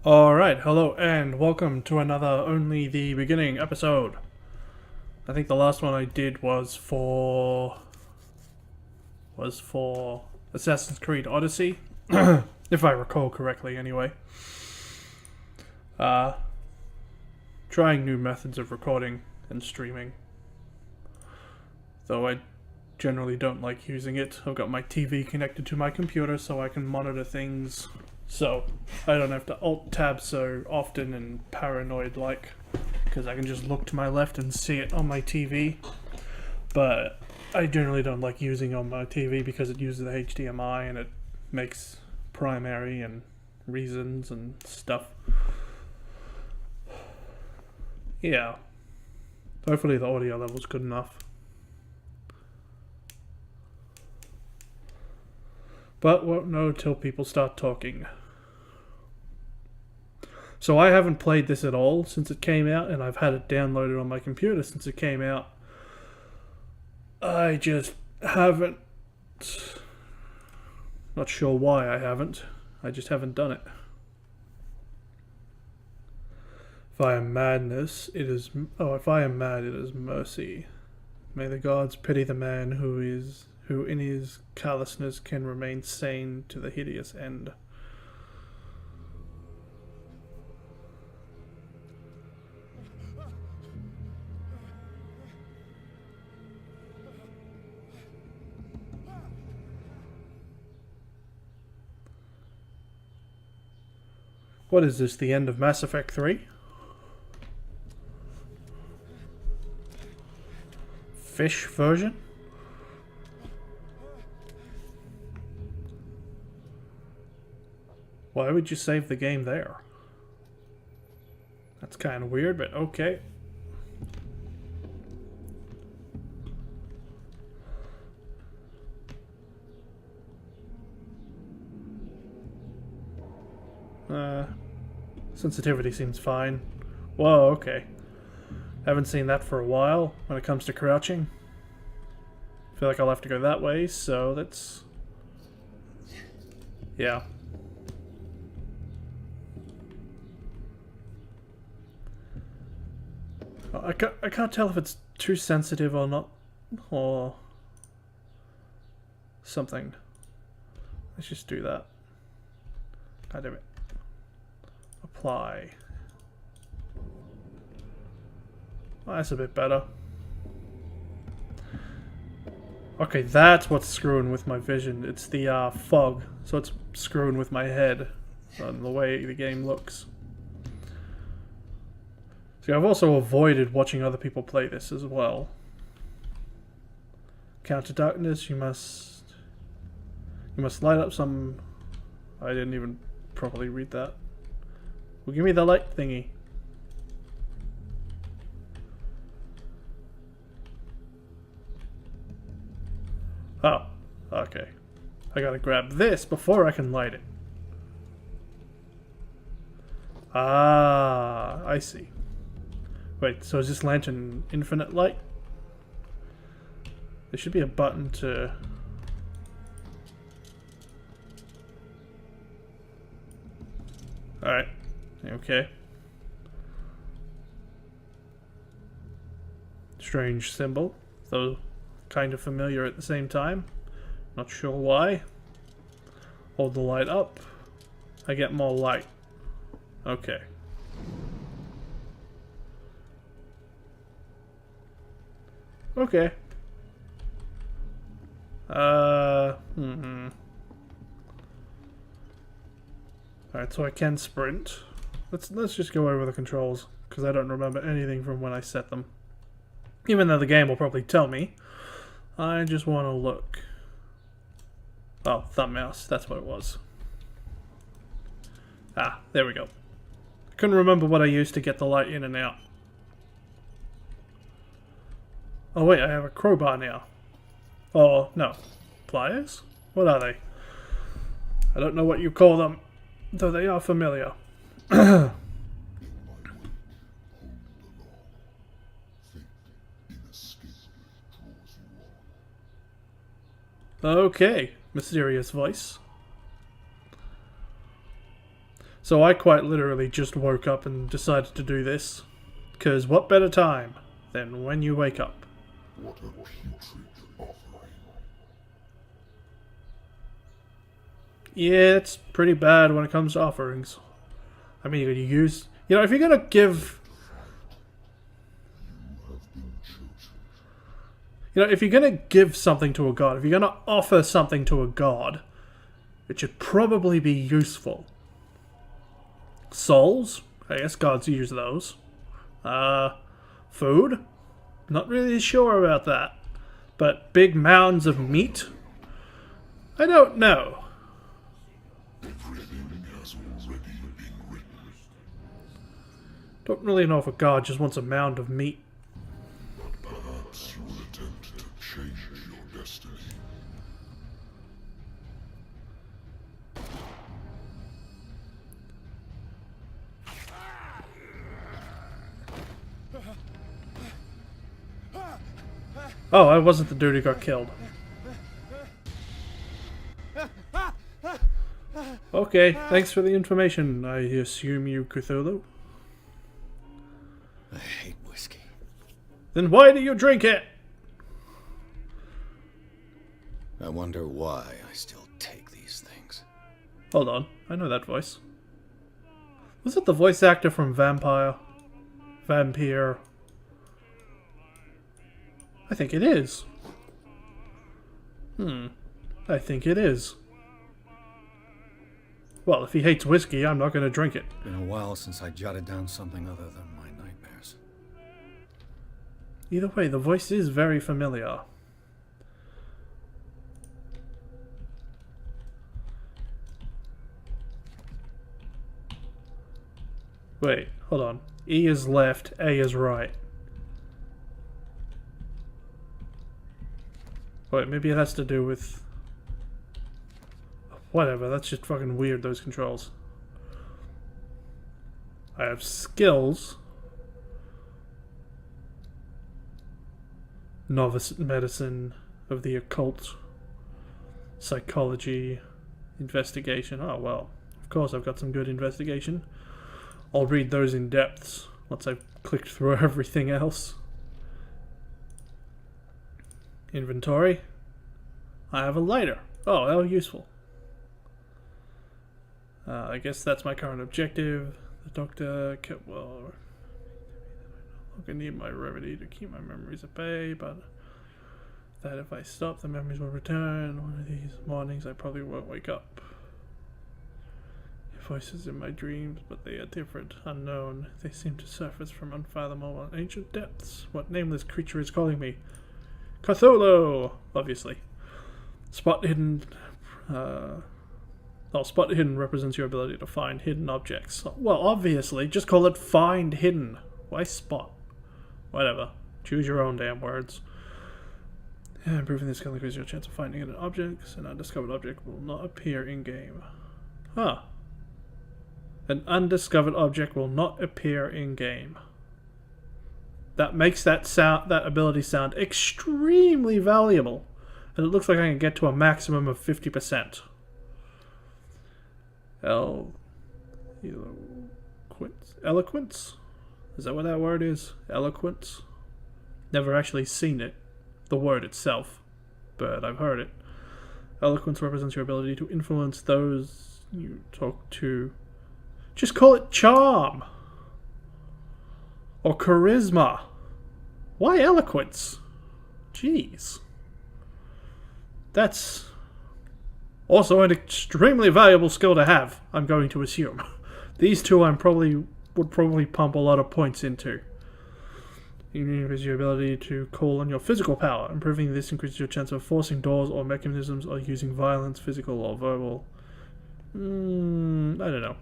Alright, hello and welcome to another Only the Beginning episode. I think the last one I did was for Assassin's Creed Odyssey, if I recall correctly anyway. Trying new methods of recording and streaming. Though I generally don't like using it. I've got my TV connected to my computer so I can monitor things. So I don't have to alt-tab so often and paranoid-like, because I can just look to my left and see it on my TV. But I generally don't like using it on my TV because it uses the HDMI and it makes primary and reasons and stuff. Yeah. Hopefully the audio level's good enough. But won't know till people start talking. So I haven't played this at all since it came out, and I've had it downloaded on my computer since it came out. I just haven't. Not sure why I haven't. I just haven't done it. If I am madness, it is. Oh, if I am mad, it is mercy. May the gods pity the man who in his callousness can remain sane to the hideous end. What is this, the end of Mass Effect 3? Fish version? Why would you save the game there? That's kind of weird, but okay. Sensitivity seems fine. Whoa, okay. Haven't seen that for a while when it comes to crouching. Feel like I'll have to go that way, so that's... yeah. I can't tell if it's too sensitive or not, or something. Let's just do that. God damn it. Apply. Oh, that's a bit better. Okay, that's what's screwing with my vision. It's the fog, so it's screwing with my head on the way the game looks. See, I've also avoided watching other people play this as well. Counter darkness, you must light up some... I didn't even properly read that. Well, give me the light thingy. Oh, okay. I gotta grab this before I can light it. Ah, I see. Wait, so is this lantern infinite light? There should be a button to... Alright. Okay. Strange symbol, though kind of familiar at the same time. Not sure why. Hold the light up. I get more light. Okay. Okay. Alright, so I can sprint. Let's just go over the controls, because I don't remember anything from when I set them. Even though the game will probably tell me. I just want to look. Oh, thumb mouse, that's what it was. Ah, there we go. I couldn't remember what I used to get the light in and out. Oh wait, I have a crowbar now. Oh, no. Pliers? What are they? I don't know what you call them, though they are familiar. Okay, mysterious voice. So I quite literally just woke up and decided to do this. Because what better time than when you wake up? What a putrid offering. Yeah, it's pretty bad when it comes to offerings. I mean, you could use... You know, if you're gonna give... You have been chosen. You know, if you're gonna give something to a god, if you're gonna offer something to a god, it should probably be useful. Souls? I guess gods use those. Food? Not really sure about that. But big mounds of meat? I don't know. Everything has already been written. Don't really know if a god just wants a mound of meat. But perhaps you will attempt to change your destiny. Oh, I wasn't the dude who got killed. Okay, thanks for the information. I assume you Cthulhu? I hate whiskey. Then why do you drink it? I wonder why I still take these things. Hold on, I know that voice. Was it the voice actor from Vampire? Vampire? I think it is. I think it is. Well, if he hates whiskey, I'm not going to drink it. Been a while since I jotted down something other than my nightmares. Either way, the voice is very familiar. Wait, hold on. E is left, A is right. Wait, maybe it has to do with... Whatever, that's just fucking weird, those controls. I have skills. Novice medicine of the occult. Psychology. Investigation. Oh, well. Of course I've got some good investigation. I'll read those in depths once I've clicked through everything else. Inventory. I have a lighter. Oh, how useful. I guess that's my current objective. The doctor kept, well, I need my remedy to keep my memories at bay, but that if I stop, the memories will return. One of these mornings, I probably won't wake up. Voices in my dreams, but they are different, unknown. They seem to surface from unfathomable and ancient depths. What nameless creature is calling me? Cthulhu! Obviously. Spot hidden... spot hidden represents your ability to find hidden objects. Well, obviously, just call it find hidden. Why spot? Whatever. Choose your own damn words. Yeah, improving this skill increases your chance of finding hidden objects. An undiscovered object will not appear in-game. Huh. An undiscovered object will not appear in-game. That makes that ability sound extremely valuable. And it looks like I can get to a maximum of 50%. Eloquence? Is that what that word is? Eloquence? Never actually seen it. The word itself. But I've heard it. Eloquence represents your ability to influence those you talk to. Just call it charm. Or charisma. Why eloquence? Jeez. That's also an extremely valuable skill to have, I'm going to assume. These two would probably pump a lot of points into. You increase your ability to call on your physical power. Improving this increases your chance of forcing doors or mechanisms or using violence, physical or verbal. I don't know.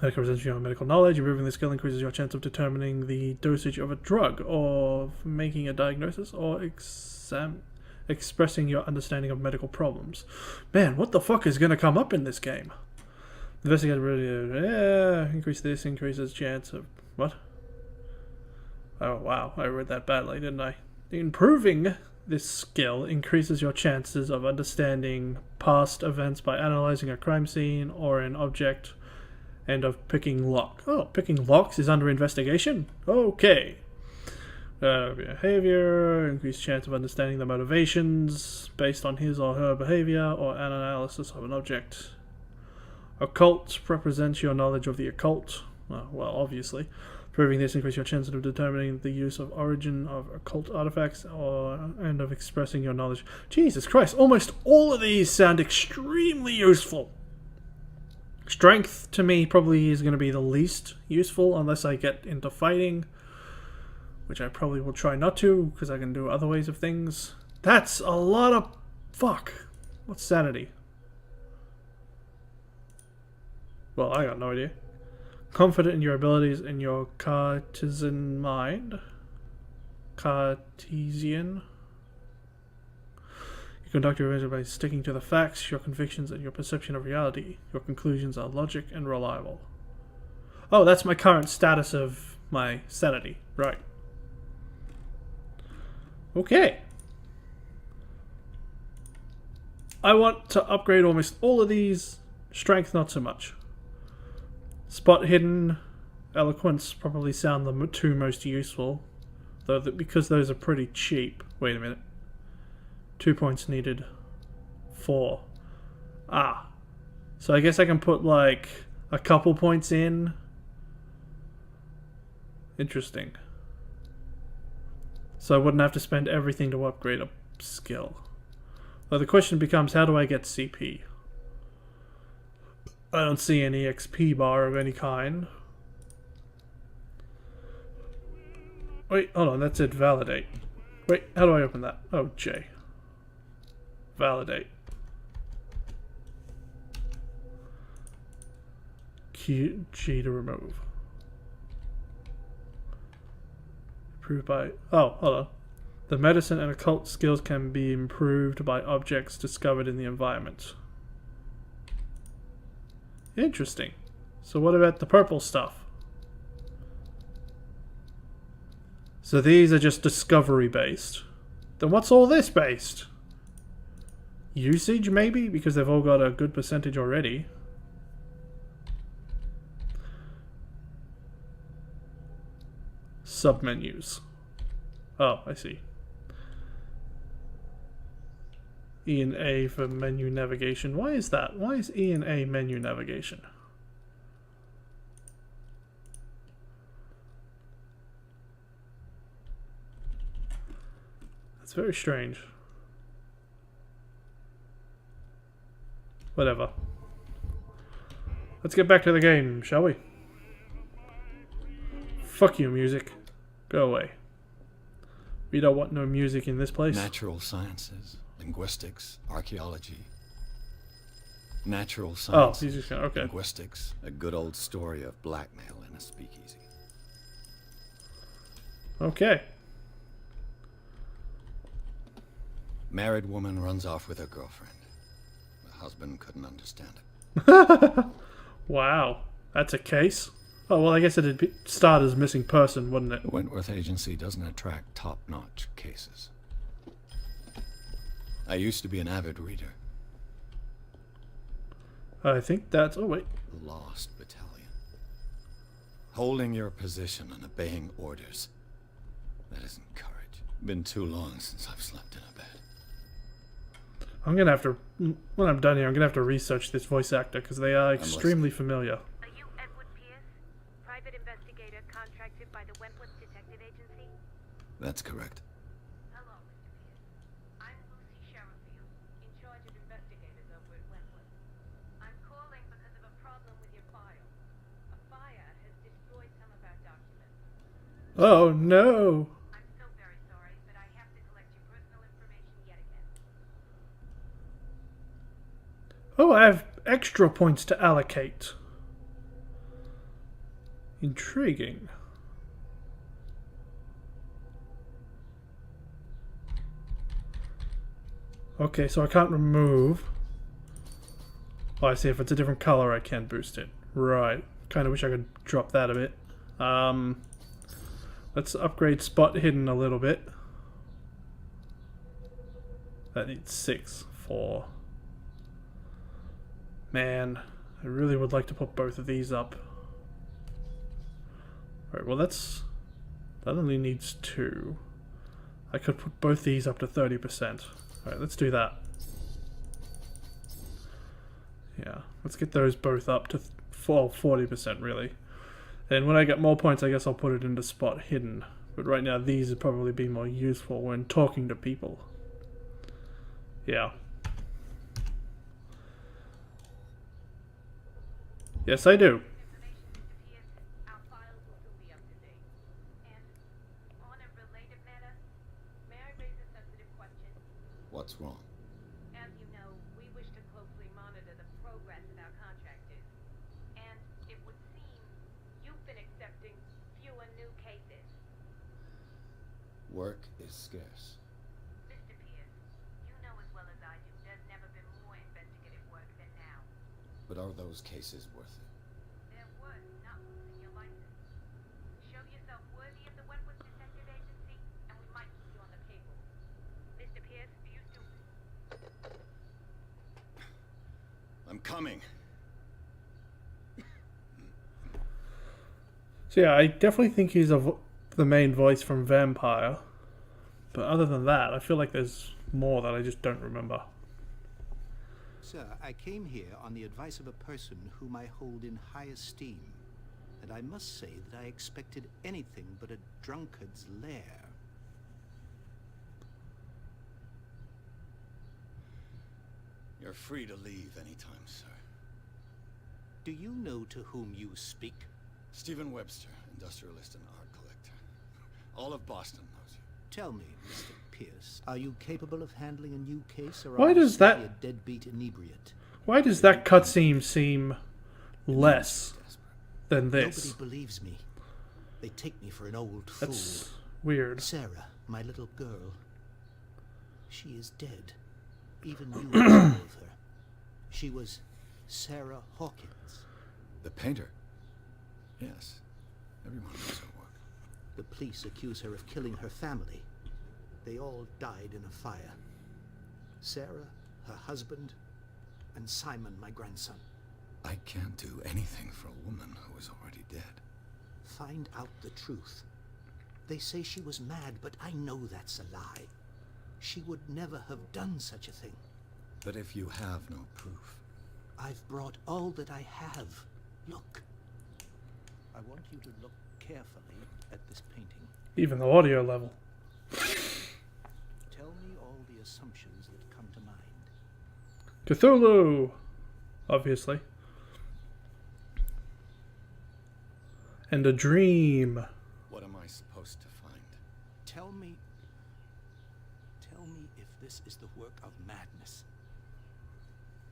That represents your medical knowledge. Improving this skill increases your chance of determining the dosage of a drug, or making a diagnosis, or expressing your understanding of medical problems. Man, what the fuck is going to come up in this game? Investigate ability. Increase this, increases chance of... What? Oh, wow. I read that badly, didn't I? Improving this skill increases your chances of understanding past events by analyzing a crime scene or an object and of picking lock. Oh, picking locks is under investigation? Okay. Behavior, increased chance of understanding the motivations based on his or her behavior or an analysis of an object. Occult represents your knowledge of the occult. Well, obviously. Proving this increases your chance of determining the use of origin of occult artifacts and of expressing your knowledge. Jesus Christ, almost all of these sound extremely useful. Strength, to me, probably is going to be the least useful unless I get into fighting, which I probably will try not to, because I can do other ways of things. That's a lot of... Fuck. What's sanity? Well, I got no idea. Confident in your abilities and your Cartesian mind. Cartesian. You conduct your research by sticking to the facts, your convictions, and your perception of reality. Your conclusions are logic and reliable. Oh, that's my current status of my sanity. Right. Okay. I want to upgrade almost all of these. Strength, not so much. Spot hidden, eloquence probably sound the two most useful, though because those are pretty cheap. Wait a minute. 2 points needed. 4. Ah. So I guess I can put like a couple points in. Interesting. So I wouldn't have to spend everything to upgrade a skill. Though the question becomes, how do I get CP? I don't see any XP bar of any kind. Wait, hold on, that's it. Validate. Wait, how do I open that? Oh, J. Validate. Q, G to remove. Improved by... Oh, hold on. The medicine and occult skills can be improved by objects discovered in the environment. Interesting. So what about the purple stuff? So these are just discovery based. Then what's all this based? Usage maybe? Because they've all got a good percentage already. Submenus. Oh, I see. E and A for menu navigation. Why is that? Why is E and A menu navigation? That's very strange. Whatever. Let's get back to the game, shall we? Fuck you, music. Go away. We don't want no music in this place. Natural sciences, linguistics, archaeology. Natural Oh, sciences, he's just gonna... Okay. linguistics, a good old story of blackmail in a speakeasy. Okay. Married woman runs off with her girlfriend. The husband couldn't understand it. Wow. That's a case? Oh, well, I guess it'd start as missing person, wouldn't it? The Wentworth Agency doesn't attract top-notch cases. I used to be an avid reader. I think that's... Oh, wait. The Lost Battalion. Holding your position and obeying orders. That isn't courage. Been too long since I've slept in a bed. I'm gonna have to... When I'm done here, I'm gonna have to research this voice actor, because they are extremely familiar. Are you Edward Pierce, private investigator contracted by the Wentworth Detective Agency? That's correct. Hello, Mr. Pierce. I'm Lucy Sherrifield, in charge of investigators over at Wentworth. I'm calling because of a problem with your file. A fire has destroyed some of our documents. Oh, no! I'm so very sorry, but I have to collect your personal information yet again. Oh, I have extra points to allocate. Intriguing. Okay, so I can't remove. Oh, I see. If it's a different color, I can boost it. Right. Kind of wish I could drop that a bit. Let's upgrade spot hidden a little bit. That needs 6, 4. Man, I really would like to put both of these up. Alright, well that only needs 2. I could put both these up to 30%. Alright, let's do that. Yeah, let's get those both up to 40% really. And when I get more points, I guess I'll put it into spot hidden. But right now, these would probably be more useful when talking to people. Yeah. Yes, I do. Information disappears, our files will still be up to date. And on a related matter, may I raise a sensitive question? What's wrong? As you know, we wish to closely monitor the progress of our contractors. And it would seem you've been accepting fewer new cases. Work is scarce. Mr. Pierce, you know as well as I do, there's never been more investigative work than now. But are those cases worth it? They're worth not losing your license. Show yourself worthy of the Wentworth Detective Agency, and we might keep you on the cable. Mr. Pierce, you two. I'm coming. So yeah, I definitely think he's the main voice from Vampire. But other than that, I feel like there's more that I just don't remember. Sir, I came here on the advice of a person whom I hold in high esteem. And I must say that I expected anything but a drunkard's lair. You're free to leave anytime, sir. Do you know to whom you speak? Stephen Webster, industrialist and art collector. All of Boston knows you. Tell me, Mr. Pierce, are you capable of handling a new case, or Why are you does that- simply a deadbeat inebriate? Why does that cutscene seem less than this? Nobody believes me. They take me for an old fool. That's weird. Sarah, my little girl. She is dead. Even you know of her. She was Sarah Hawkins. The painter? Yes. Everyone knows her work. The police accuse her of killing her family. They all died in a fire. Sarah, her husband, and Simon, my grandson. I can't do anything for a woman who is already dead. Find out the truth. They say she was mad, but I know that's a lie. She would never have done such a thing. But if you have no proof... I've brought all that I have. Look. I want you to look carefully at this painting. Even the audio level. Tell me all the assumptions that come to mind. Cthulhu! Obviously. And a dream. What am I supposed to find? Tell me if this is the work of madness.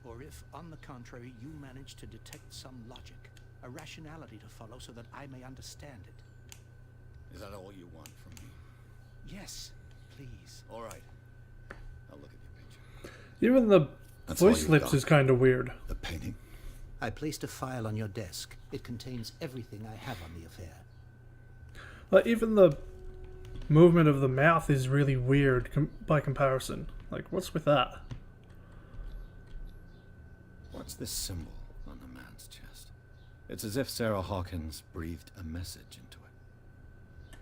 Or if, on the contrary, you manage to detect some logic, a rationality to follow so that I may understand it. Is that all you want from me? Yes, please. All right. I'll look at your picture. Even the That's all voice you've lips got. is kind of weird. The painting? I placed a file on your desk. It contains everything I have on the affair. Like, even the movement of the mouth is really weird by comparison. Like, what's with that? What's this symbol on the man's chest? It's as if Sarah Hawkins breathed a message into it.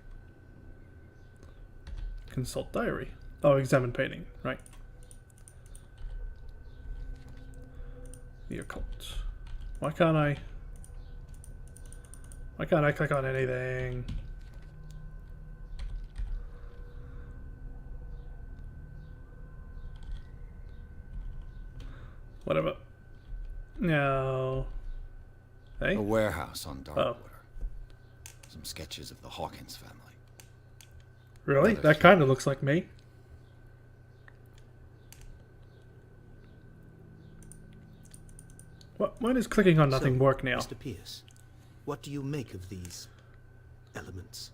Consult diary. Oh, examine painting. Right. The occult. Why can't I click on anything? Whatever. No. Hey? A warehouse on Darkwater. Oh. Some sketches of the Hawkins family. Really? Another That kind of looks like me. What? Why does clicking on nothing So, work now? Mr. Pierce, what do you make of these elements?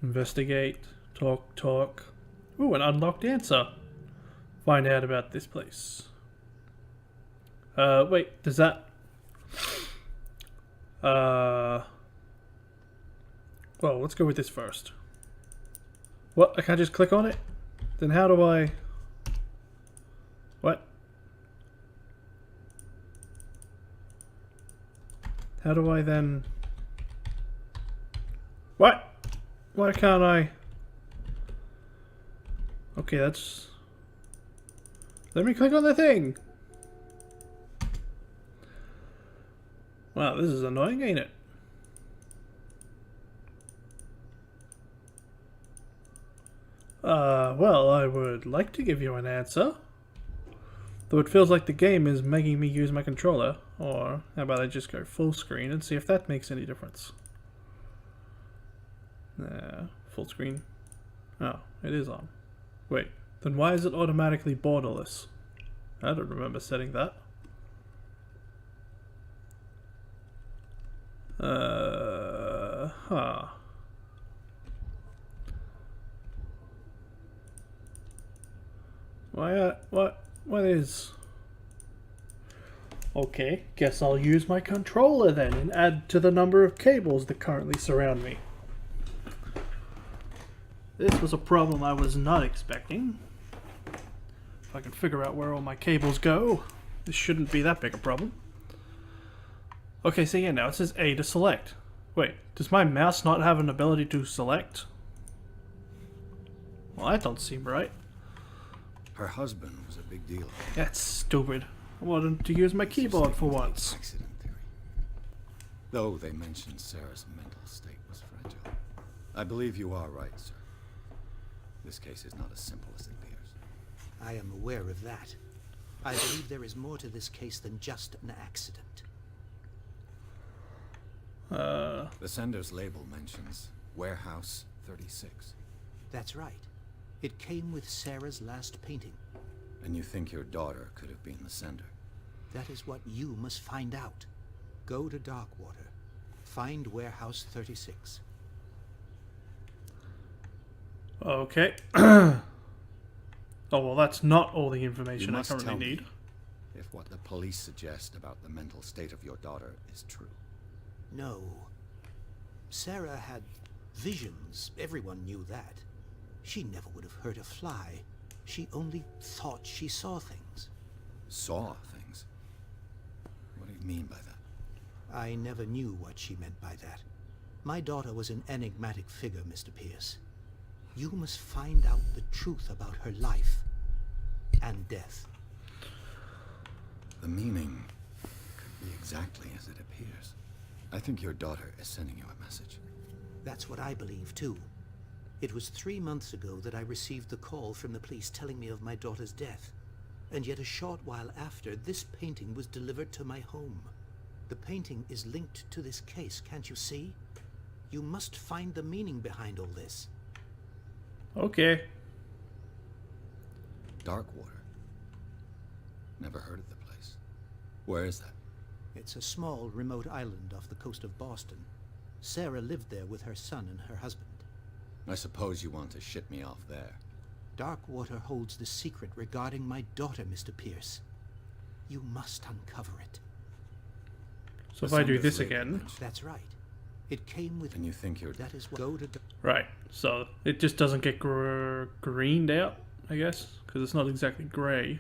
Investigate. Talk. Ooh, an unlocked answer. Find out about this place. Wait, does that... Well, let's go with this first. What? I can't just click on it? Then how do I... What? How do I then... What? Why can't I... Okay, that's... Let me click on the thing! Wow, this is annoying, ain't it? Well, I would like to give you an answer. Though it feels like the game is making me use my controller. Or, how about I just go full screen and see if that makes any difference. Full screen. Oh, it is on. Wait, then why is it automatically borderless? I don't remember setting that. Huh. What is... Okay, guess I'll use my controller then and add to the number of cables that currently surround me. This was a problem I was not expecting. If I can figure out where all my cables go, this shouldn't be that big a problem. Okay, so yeah, now it says A to select. Wait, does my mouse not have an ability to select? Well, that don't seem right. Her husband was a big deal. That's stupid. I wanted to use my keyboard for once. Accident theory. Though they mentioned Sarah's mental state was fragile. I believe you are right, sir. This case is not as simple as it appears. I am aware of that. I believe there is more to this case than just an accident. The sender's label mentions Warehouse 36. That's right. It came with Sarah's last painting. And you think your daughter could have been the sender? That is what you must find out. Go to Darkwater. Find Warehouse 36. Okay. Oh, well, that's not all the information You I must currently tell me need. if what the police suggest about the mental state of your daughter is true. No. Sarah had visions. Everyone knew that. She never would have hurt a fly. She only thought she saw things. Saw things? What do you mean by that? I never knew what she meant by that. My daughter was an enigmatic figure, Mr. Pierce. You must find out the truth about her life and death. The meaning could be exactly as it appears. I think your daughter is sending you a message. That's what I believe, too. It was 3 months ago that I received the call from the police telling me of my daughter's death. And yet a short while after, this painting was delivered to my home. The painting is linked to this case, can't you see? You must find the meaning behind all this. Okay. Darkwater. Never heard of the place. Where is that? It's a small, remote island off the coast of Boston. Sarah lived there with her son and her husband. I suppose you want to ship me off there. Darkwater holds the secret regarding my daughter, Mr. Pierce. You must uncover it. So if I do this again... That's right. It came with... And you think you're... That is what... Go to... Right, so it just doesn't get greened out, I guess? Because it's not exactly grey.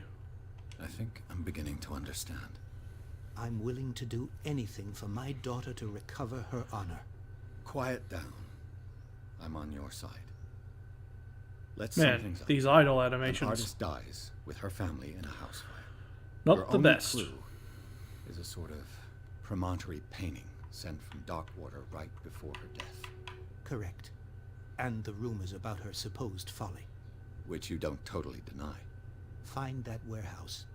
I think I'm beginning to understand. I'm willing to do anything for my daughter to recover her honor. Quiet down. I'm on your side. Let's sum Man, things up. these idle An animations. artist dies with her family in a house fire. Not Your the only best. clue is a sort of promontory painting sent from Darkwater right before her death. Correct. And the rumors about her supposed folly. Which you don't totally deny. Find that warehouse.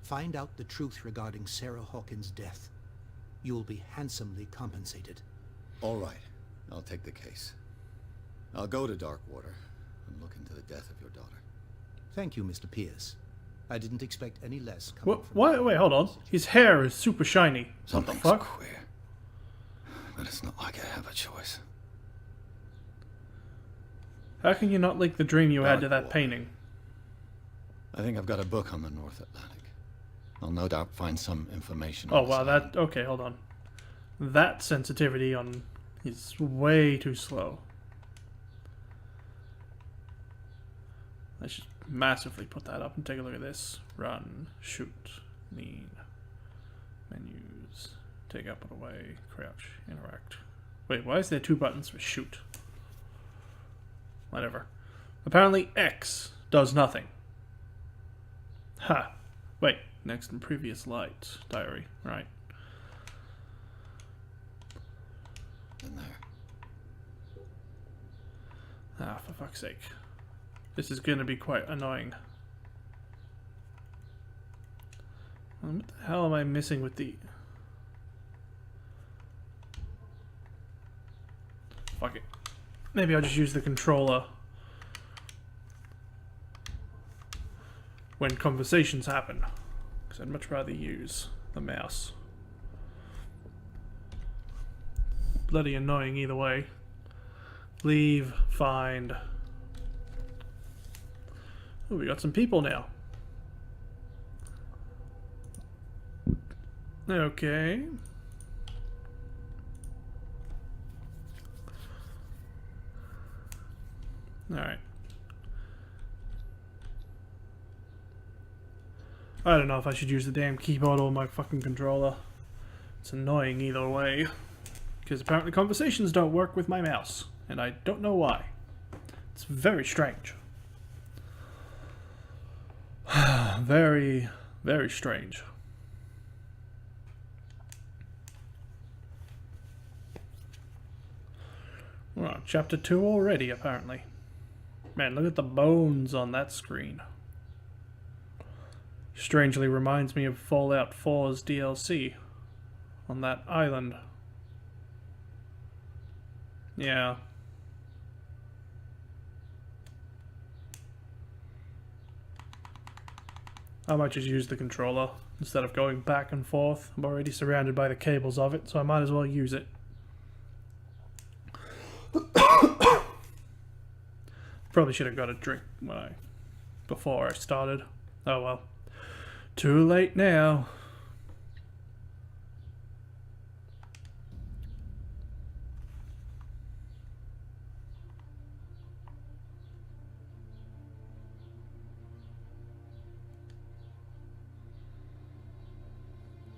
Find out the truth regarding Sarah Hawkins' death. You'll be handsomely compensated. All right, I'll take the case. I'll go to Darkwater and look into the death of your daughter. Thank you, Mr. Pierce. I didn't expect any less coming What? from What? Wait, hold on. His hair is super shiny. What the Something's fuck? queer. But it's not like I have a choice. How can you not link the dream you had to that Darkwater. painting? I think I've got a book on the North Atlantic. I'll no doubt find some information Oh on this wow, that... island. Okay, hold on. That sensitivity on... is way too slow. Let's just massively put that up and take a look at this. Run, shoot, lean, menus, take up and away, crouch, interact. Wait, why is there 2 buttons for shoot? Whatever. Apparently X does nothing. Ha! Wait, next and previous light. Diary, right. In there. Ah, for fuck's sake. This is going to be quite annoying. What the hell am I missing with the... Fuck it. Maybe I'll just use the controller when conversations happen. Because I'd much rather use the mouse. Bloody annoying either way. Leave, find... Oh, we got some people now. Okay. Alright. I don't know if I should use the damn keyboard or my fucking controller. It's annoying either way. Because apparently conversations don't work with my mouse. And I don't know why. It's very strange. Very, very strange. We're on chapter 2 already, apparently. Man, look at the bones on that screen. Strangely reminds me of Fallout 4's DLC on that island. Yeah. I might just use the controller instead of going back and forth. I'm already surrounded by the cables of it, so I might as well use it. Probably should have got a drink before I started. Oh well. Too late now.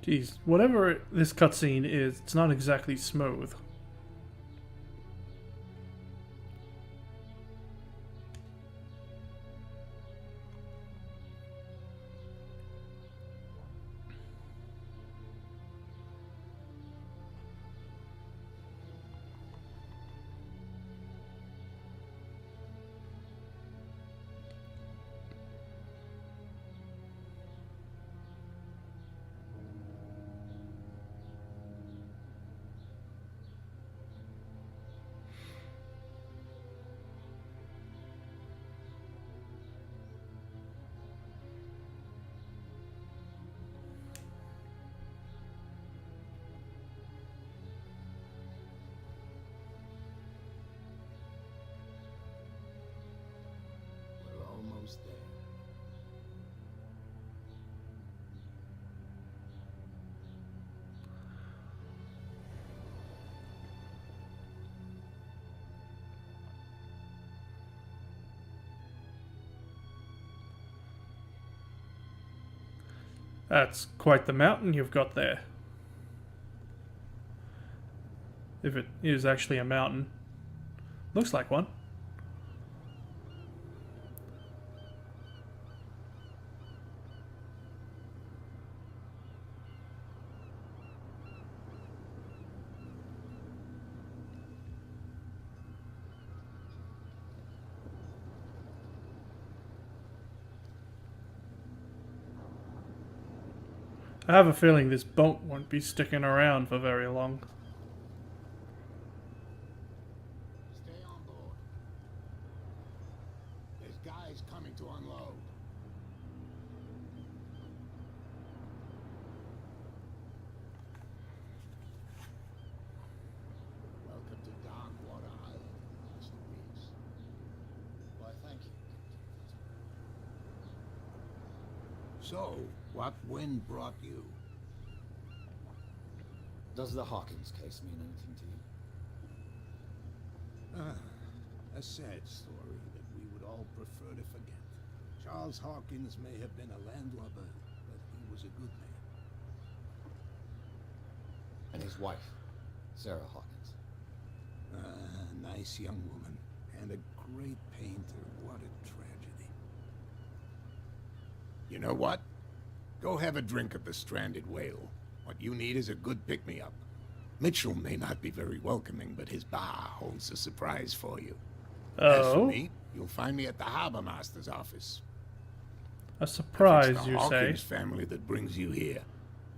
Jeez, whatever this cutscene is, it's not exactly smooth. We're almost there. That's quite the mountain you've got there. If it is actually a mountain. Looks like one. I have a feeling this boat won't be sticking around for very long. Stay on board. There's guys coming to unload. Welcome to Darkwater Island, Mr. Reeves. Why, thank you. So, what wind brought you? Does the Hawkins case mean anything to you? A sad story that we would all prefer to forget. Charles Hawkins may have been a landlubber, but he was a good man. And his wife, Sarah Hawkins. Nice young woman, and a great painter. What a tragedy. You know what? Go have a drink at the Stranded Whale. What you need is a good pick-me-up. Mitchell may not be very welcoming, but his bar holds a surprise for you. As for Oh, me, you'll find me at the harbor master's office. a surprise, If it's the you say? Hawkins family that brings you here,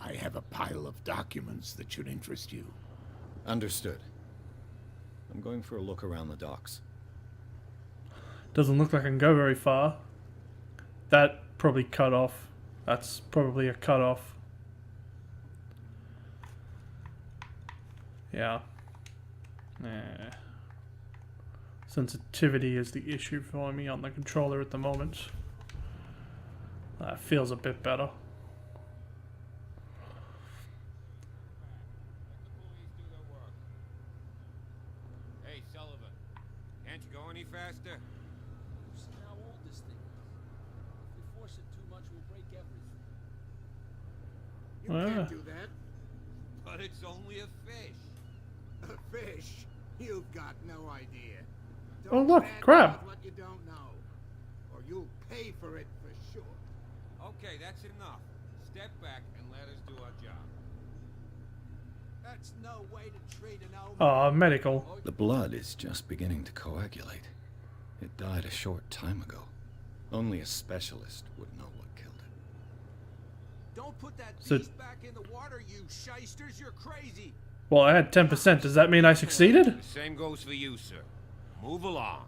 I have a pile of documents that should interest you. Understood. I'm going for a look around the docks. Doesn't look like I can go very far. That probably cut off. That's probably a cut off. Yeah. Nah. Sensitivity is the issue for me on the controller at the moment. That feels a bit better. Hey, Sullivan. Can't you go any faster? See how old this thing is. If we force it too much, we'll break everything. You Ah. can't do that. But it's only a fish. A fish? You've got no idea. Oh, Don't look, badmouth crab. what you don't know, or you'll pay for it for sure. Okay, that's enough. Step back and let us do our job. That's no way to treat an old Ah, medical. The blood is just beginning to coagulate. It died a short time ago. Only a specialist would know what killed it. Don't put that So- beast back in the water, you shysters. You're crazy. Well, I had 10%. Does that mean I succeeded? The same goes for you, sir. Move along.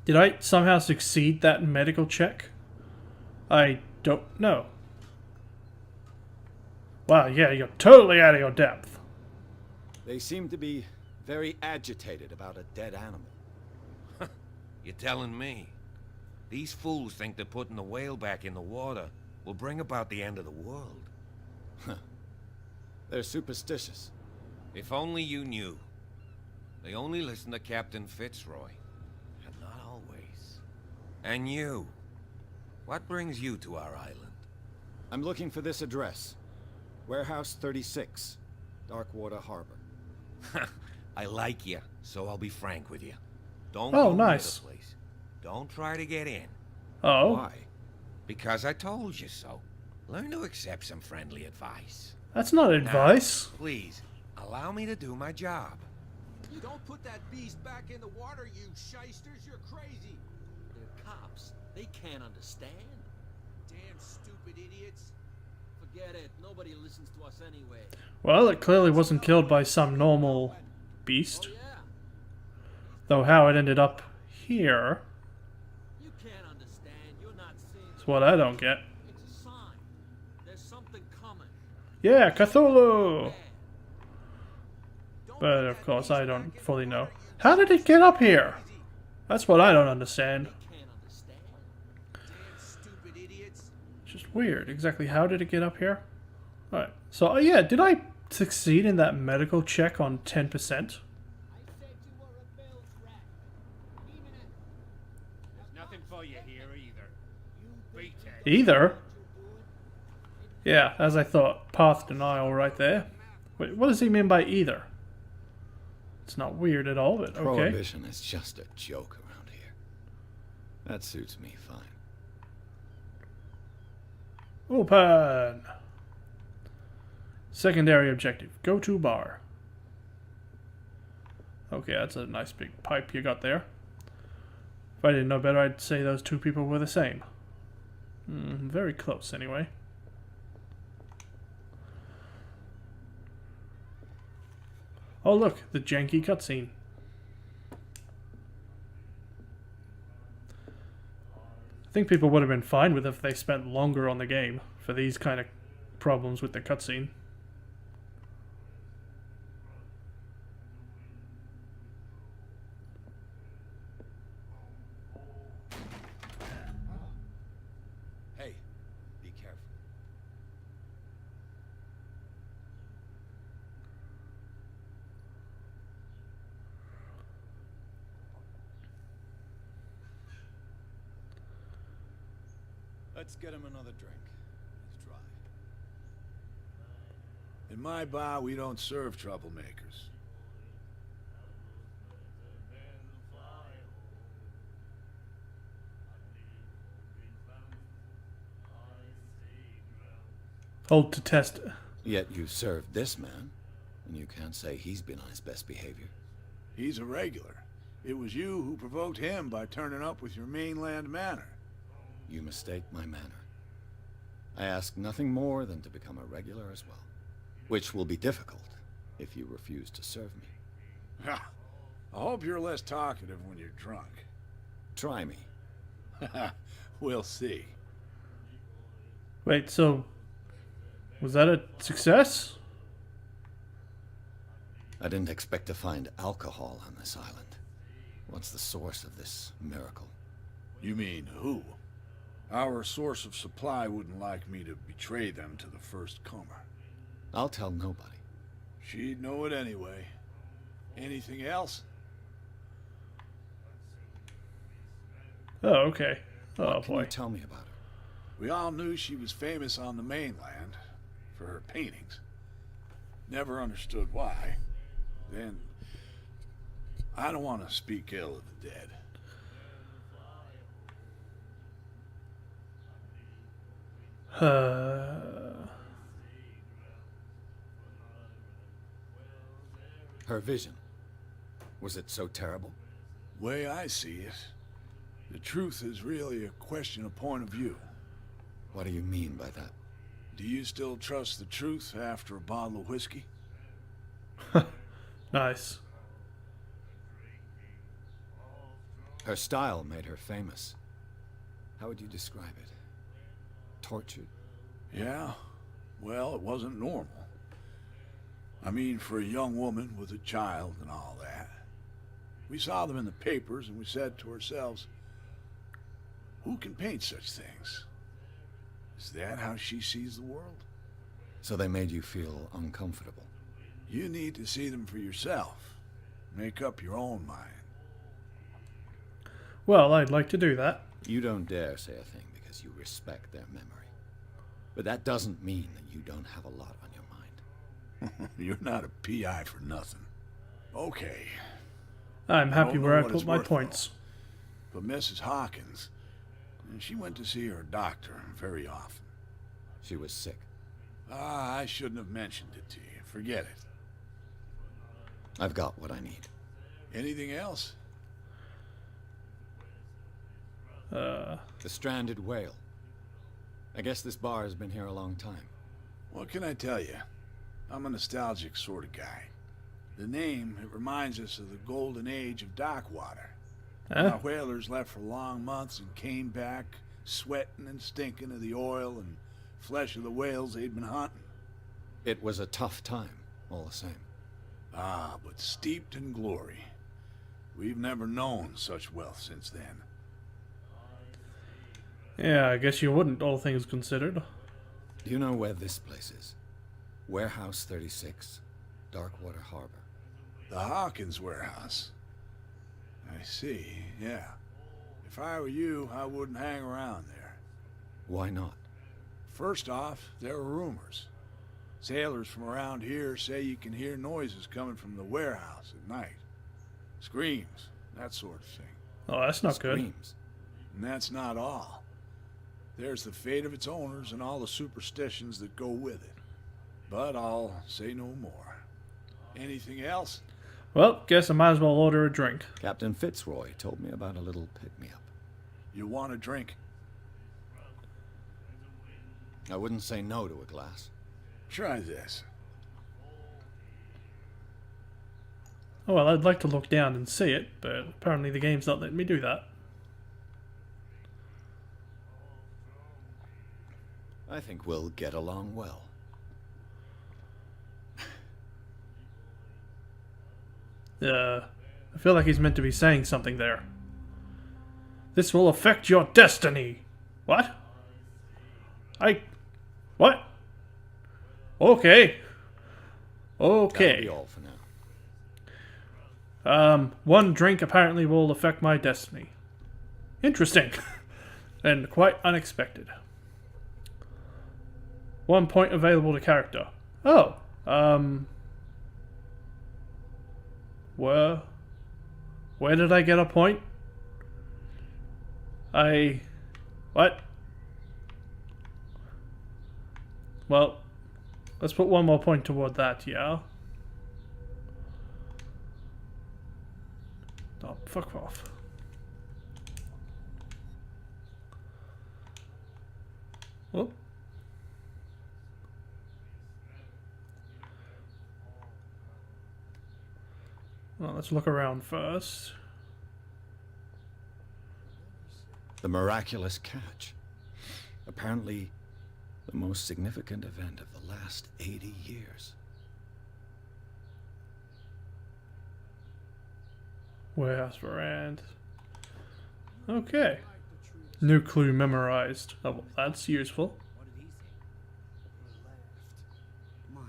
Did I somehow succeed that medical check? I don't know. Wow, yeah, you're totally out of your depth. They seem to be very agitated about a dead animal. You're telling me. These fools think that putting the whale back in the water will bring about the end of the world. They're superstitious. If only you knew. They only listen to Captain Fitzroy. And not always. And you. What brings you to our island? I'm looking for this address. Warehouse 36, Darkwater Harbor. I like you, so I'll be frank with you. Don't Oh, go near nice. the place. Don't try to get in. Oh, Why? Because I told you so. Learn to accept some friendly advice. that's not advice. Please, allow me to do my job. Don't put that beast back in the water, you shysters. You're crazy. They're cops. They can't understand. Damn stupid idiots. Forget it. Nobody listens to us anyway. Well, it clearly wasn't killed by some normal beast. Oh, yeah. Though how it ended up here You can't understand. You're not seeing. is what I don't get. It's a sign. There's something coming. Yeah, Cthulhu! Bad. Don't But put of that course beast I back don't in the fully know. water, you How did it get up here? crazy. That's what I don't understand. They can't understand. Damn stupid idiots. It's just weird. Exactly how did it get up here? Alright, so yeah, did I succeed in that medical check on 10%? I said you were a Bill's rat. Even if There's nothing for you here either. Beat it. Either? Yeah, as I thought. Path denial right there. Wait, what does he mean by either? It's not weird at all, but okay. Prohibition is just a joke around here. That suits me fine. Open! Secondary objective. Go to bar. Okay, that's a nice big pipe you got there. If I didn't know better, I'd say those two people were the same. Very close, anyway. Oh look, the janky cutscene. I think people would have been fine with it if they spent longer on the game for these kind of problems with the cutscene. Hey, be careful. Let's get him another drink. He's dry. In my bar, we don't serve troublemakers. Hold to test. Yet you served this man, and you can't say he's been on his best behavior. He's a regular. It was you who provoked him by turning up with your mainland manner. You mistake my manner. I ask nothing more than to become a regular as well, which will be difficult if you refuse to serve me. I hope you're less talkative when you're drunk. Try me. We'll see. Wait, so was that a success? I didn't expect to find alcohol on this island. What's the source of this miracle? You mean who? Our source of supply wouldn't like me to betray them to the first comer. I'll tell nobody. She'd know it anyway. Anything else? Oh, okay. Oh What can boy. you tell me about her? We all knew she was famous on the mainland for her paintings. Never understood why. Then, I don't want to speak ill of the dead. Her vision. Was it so terrible? Way I see it, the truth is really a question of point of view. What do you mean by that? Do you still trust the truth after a bottle of whiskey? Nice. Her style made her famous. How would you describe it? Tortured? Yeah, well, it wasn't normal. I mean, for a young woman with a child and all that. We saw them in the papers and we said to ourselves, who can paint such things? Is that how she sees the world? So they made you feel uncomfortable. You need to see them for yourself. Make up your own mind. Well, I'd like to do that. You don't dare say a thing because you respect their memory. But that doesn't mean that you don't have a lot on your mind. You're not a PI for nothing. Okay. I'm happy Don't know where I what put it's my worth, points. But Mrs. Hawkins, she went to see her doctor very often. She was sick. I shouldn't have mentioned it to you. Forget it. I've got what I need. Anything else? The stranded whale. I guess this bar has been here a long time. What can I tell you? I'm a nostalgic sort of guy. The name, it reminds us of the golden age of dock water. Our whalers left for long months and came back sweating and stinking of the oil and flesh of the whales they'd been hunting. It was a tough time, all the same. Ah, but steeped in glory. We've never known such wealth since then. Yeah, I guess you wouldn't, all things considered. Do you know where this place is? Warehouse 36, Darkwater Harbor. The Hawkins warehouse. I see, yeah. If I were you, I wouldn't hang around there. Why not? First off, there are rumors. Sailors from around here say you can hear noises coming from the warehouse at night. Screams, that sort of thing. Oh, that's not good. Screams. And that's not all. There's the fate of its owners and all the superstitions that go with it. But I'll say no more. Anything else? Well, guess I might as well order a drink. Captain Fitzroy told me about a little pick-me-up. You want a drink? I wouldn't say no to a glass. Try this. Oh, well, I'd like to look down and see it, but apparently the game's not letting me do that. I think we'll get along well. I feel like he's meant to be saying something there. This will affect your destiny. What? What? Okay. That'll be Okay. all for now. One drink apparently will affect my destiny. Interesting. And quite unexpected. 1 point available to character. Oh, where did I get a point? What? Well, let's put 1 more point toward that, yeah? Oh, fuck off. Whoop. Well, let's look around first. The miraculous catch. Apparently, the most significant event of the last 80 years. Warehouse Verand. Okay. New clue memorized. Oh, well, that's useful. What did he say? He laughed. My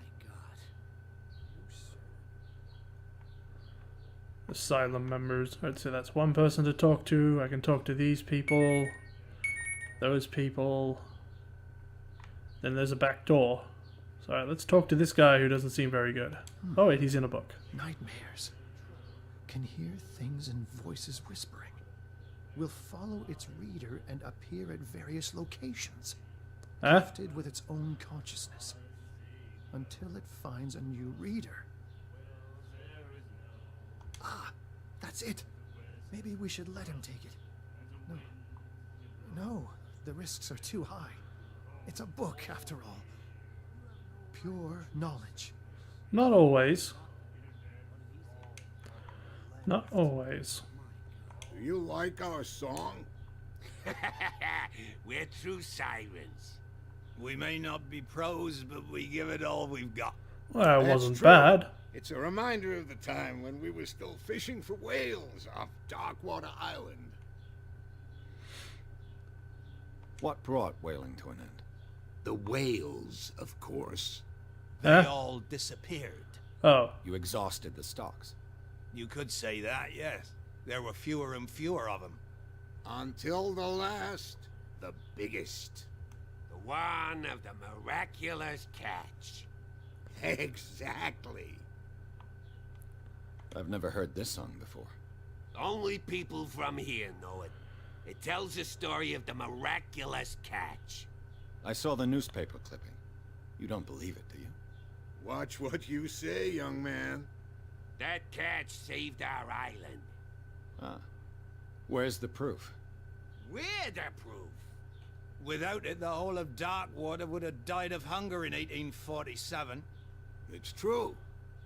God. Asylum members. I'd say that's one person to talk to. I can talk to these people. Those people. Then there's a back door. So let's talk to this guy who doesn't seem very good. Oh wait, he's in a book. Nightmares. Can hear things and voices whispering. Will follow its reader and appear at various locations. Huh? Gifted with its own consciousness. Until it finds a new reader. Ah, that's it. Maybe we should let him take it. No, the risks are too high. It's a book, after all. Pure knowledge. Not always. Not always. Do you like our song? We're true sirens. We may not be pros, but we give it all we've got. Well, it That's wasn't true. bad. It's a reminder of the time when we were still fishing for whales off Darkwater Island. What brought whaling to an end? The whales, of course. They Huh? all disappeared. Oh. You exhausted the stocks. You could say that, yes. There were fewer and fewer of them. Until the last, the biggest. The one of the miraculous catch. Exactly. I've never heard this song before. Only people from here know it. It tells the story of the miraculous catch. I saw the newspaper clipping. You don't believe it, do you? Watch what you say, young man. That catch saved our island. Ah. Where's the proof? We're the proof. Without it, the whole of Darkwater would have died of hunger in 1847. It's true.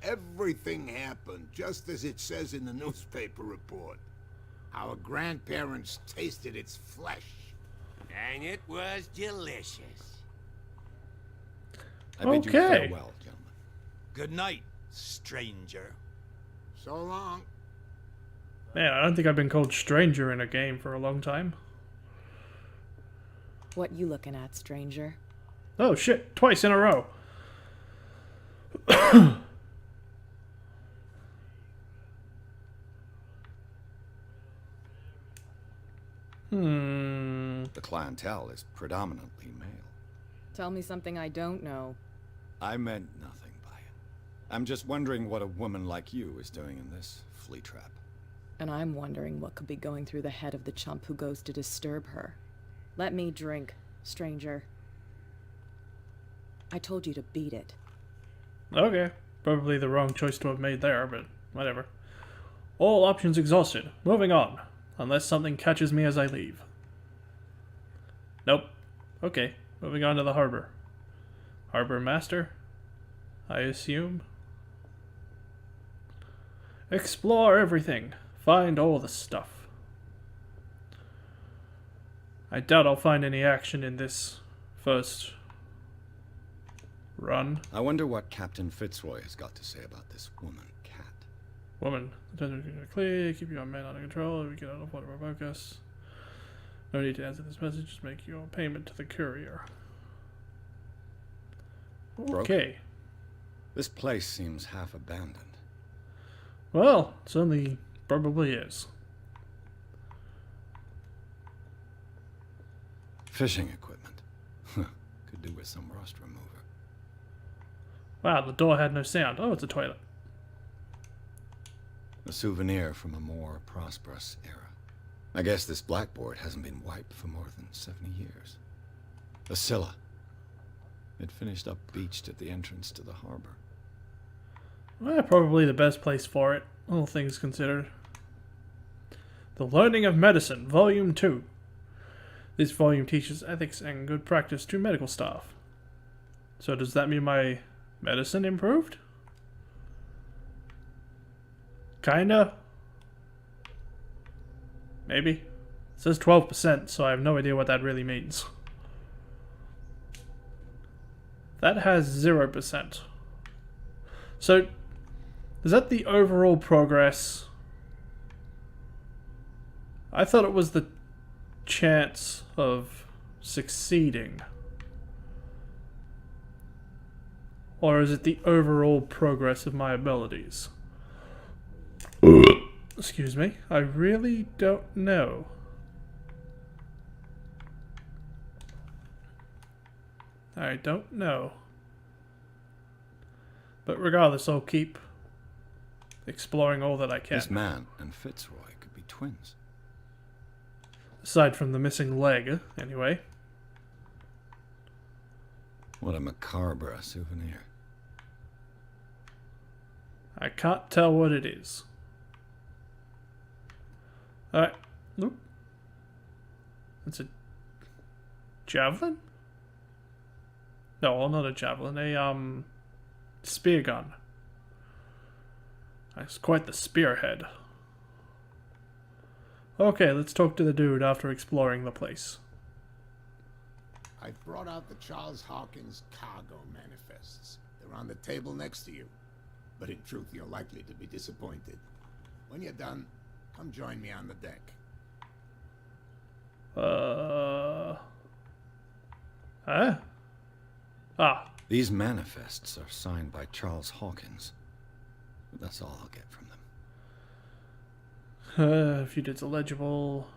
Everything happened just as it says in the newspaper report. Our grandparents tasted its flesh. And it was delicious. I bid you Okay. farewell, gentlemen. Good night, stranger. So long. Man, I don't think I've been called stranger in a game for a long time. What you looking at, stranger? Oh shit, twice in a row. The clientele is predominantly male. Tell me something I don't know. I meant nothing by it. I'm just wondering what a woman like you is doing in this flea trap. And I'm wondering what could be going through the head of the chump who goes to disturb her. Let me drink, stranger. I told you to beat it. Okay, probably the wrong choice to have made there, but whatever. All options exhausted. Moving on. Unless something catches me as I leave. Nope. Okay, moving on to the harbor. Harbor master? I assume. Explore everything. Find all the stuff. I doubt I'll find any action in this first run. I wonder what Captain Fitzroy has got to say about this woman, Cat. Woman, clear, keep your men under control, we get out of water provoke us. No need to answer this message, just make your payment to the courier. Okay. This place seems half abandoned. Well, it certainly probably is. Fishing equipment. Could do with with some rust remover. Wow, the door had no sound. Oh, it's a toilet. A souvenir from a more prosperous era. I guess this blackboard hasn't been wiped for more than 70 years. A Scylla. It finished up beached at the entrance to the harbor. Well, probably the best place for it, all things considered. The Learning of Medicine, Volume 2. This volume teaches ethics and good practice to medical staff. So does that mean my medicine improved? Kinda. Maybe. It says 12%, so I have no idea what that really means. That has 0%. So, is that the overall progress? I thought it was the chance of succeeding. Or is it the overall progress of my abilities? Excuse me. I really don't know. I don't know. But regardless, I'll keep exploring all that I can. This man and Fitzroy could be twins. Aside from the missing leg, anyway. What a macabre souvenir. I can't tell what it is. Alright. Nope. It's a javelin? No, not a javelin. A, spear gun. That's quite the spearhead. Okay, let's talk to the dude after exploring the place. I've brought out the Charles Hawkins cargo manifests. They're on the table next to you. But in truth, you're likely to be disappointed. When you're done, come join me on the deck. Huh? Ah. These manifests are signed by Charles Hawkins. But that's all I'll get from them. A few dates illegible.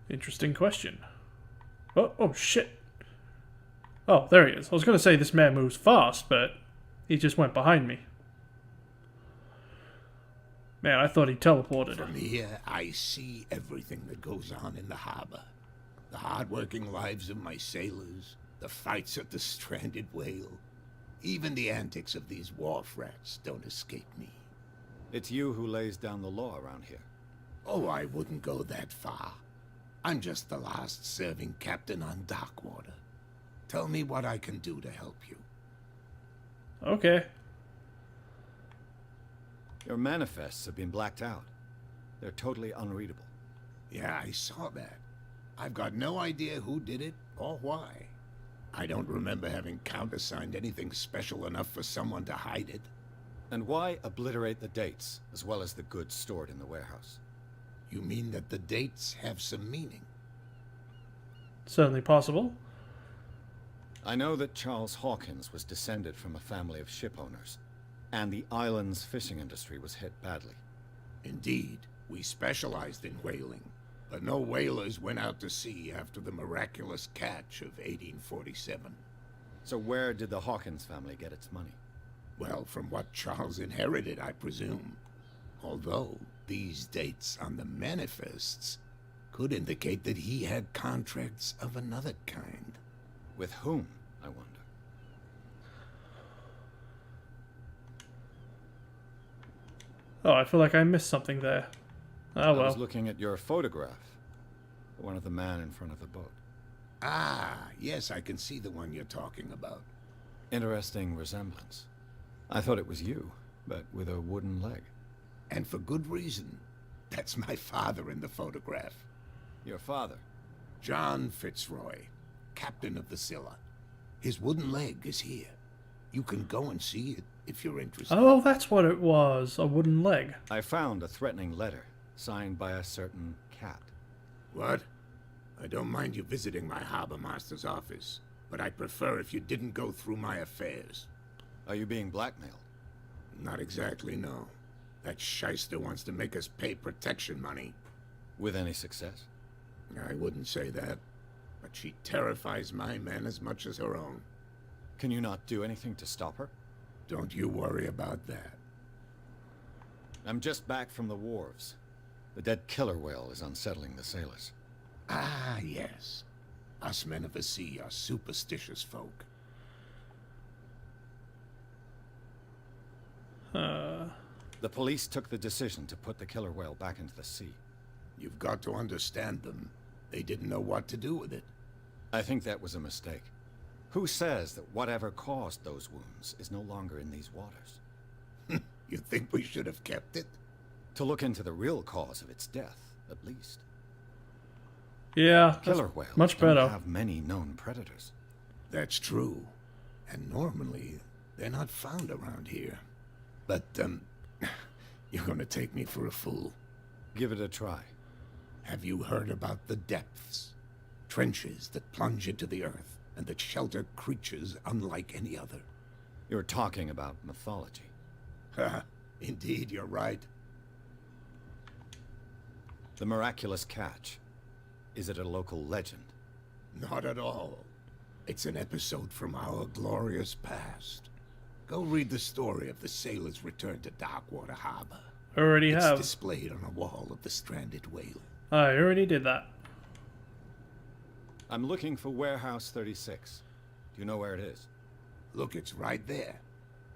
Interesting question. Oh, shit. Oh, there he is. I was going to say this man moves fast, but he just went behind me. Man, I thought he teleported. From here, I see everything that goes on in the harbor. The hard-working lives of my sailors, the fights at the stranded whale. Even the antics of these wharf rats don't escape me. It's you who lays down the law around here. Oh, I wouldn't go that far. I'm just the last serving captain on Darkwater. Tell me what I can do to help you. Okay. Your manifests have been blacked out. They're totally unreadable. Yeah, I saw that. I've got no idea who did it or why. I don't remember having countersigned anything special enough for someone to hide it. And why obliterate the dates, as well as the goods stored in the warehouse? You mean that the dates have some meaning? Certainly possible. I know that Charles Hawkins was descended from a family of ship owners, and the island's fishing industry was hit badly. Indeed, we specialized in whaling, but no whalers went out to sea after the miraculous catch of 1847. So where did the Hawkins family get its money? Well, from what Charles inherited, I presume. Although, these dates on the manifests could indicate that he had contracts of another kind. With whom, I wonder? Oh, I feel like I missed something there. Oh, well. I was looking at your photograph. One of the man in front of the boat. Ah, yes, I can see the one you're talking about. Interesting resemblance. I thought it was you, but with a wooden leg. And for good reason. That's my father in the photograph. Your father? John Fitzroy, captain of the Scylla. His wooden leg is here. You can go and see it if you're interested. Oh, that's what it was. A wooden leg. I found a threatening letter, signed by a certain cat. What? I don't mind you visiting my harbor master's office, but I'd prefer if you didn't go through my affairs. Are you being blackmailed? Not exactly, no. That shyster wants to make us pay protection money. With any success? I wouldn't say that, but she terrifies my men as much as her own. Can you not do anything to stop her? Don't you worry about that. I'm just back from the wharves. The dead killer whale is unsettling the sailors. Ah, yes. Us men of the sea are superstitious folk. The police took the decision to put the killer whale back into the sea. You've got to understand them. They didn't know what to do with it. I think that was a mistake. Who says that whatever caused those wounds is no longer in these waters? You think we should have kept it? To look into the real cause of its death, at least. Yeah, Killer whales much don't better. have many known predators. That's true. And normally, they're not found around here. But, you're gonna take me for a fool. Give it a try. Have you heard about the depths? Trenches that plunge into the earth and that shelter creatures unlike any other. You're talking about mythology. Indeed, you're right. The miraculous catch. Is it a local legend? Not at all. It's an episode from our glorious past. Go read the story of the sailors' return to Darkwater Harbor. Already It's have. displayed on a wall of the stranded whale. I already did that. I'm looking for Warehouse 36. Do you know where it is? Look, it's right there.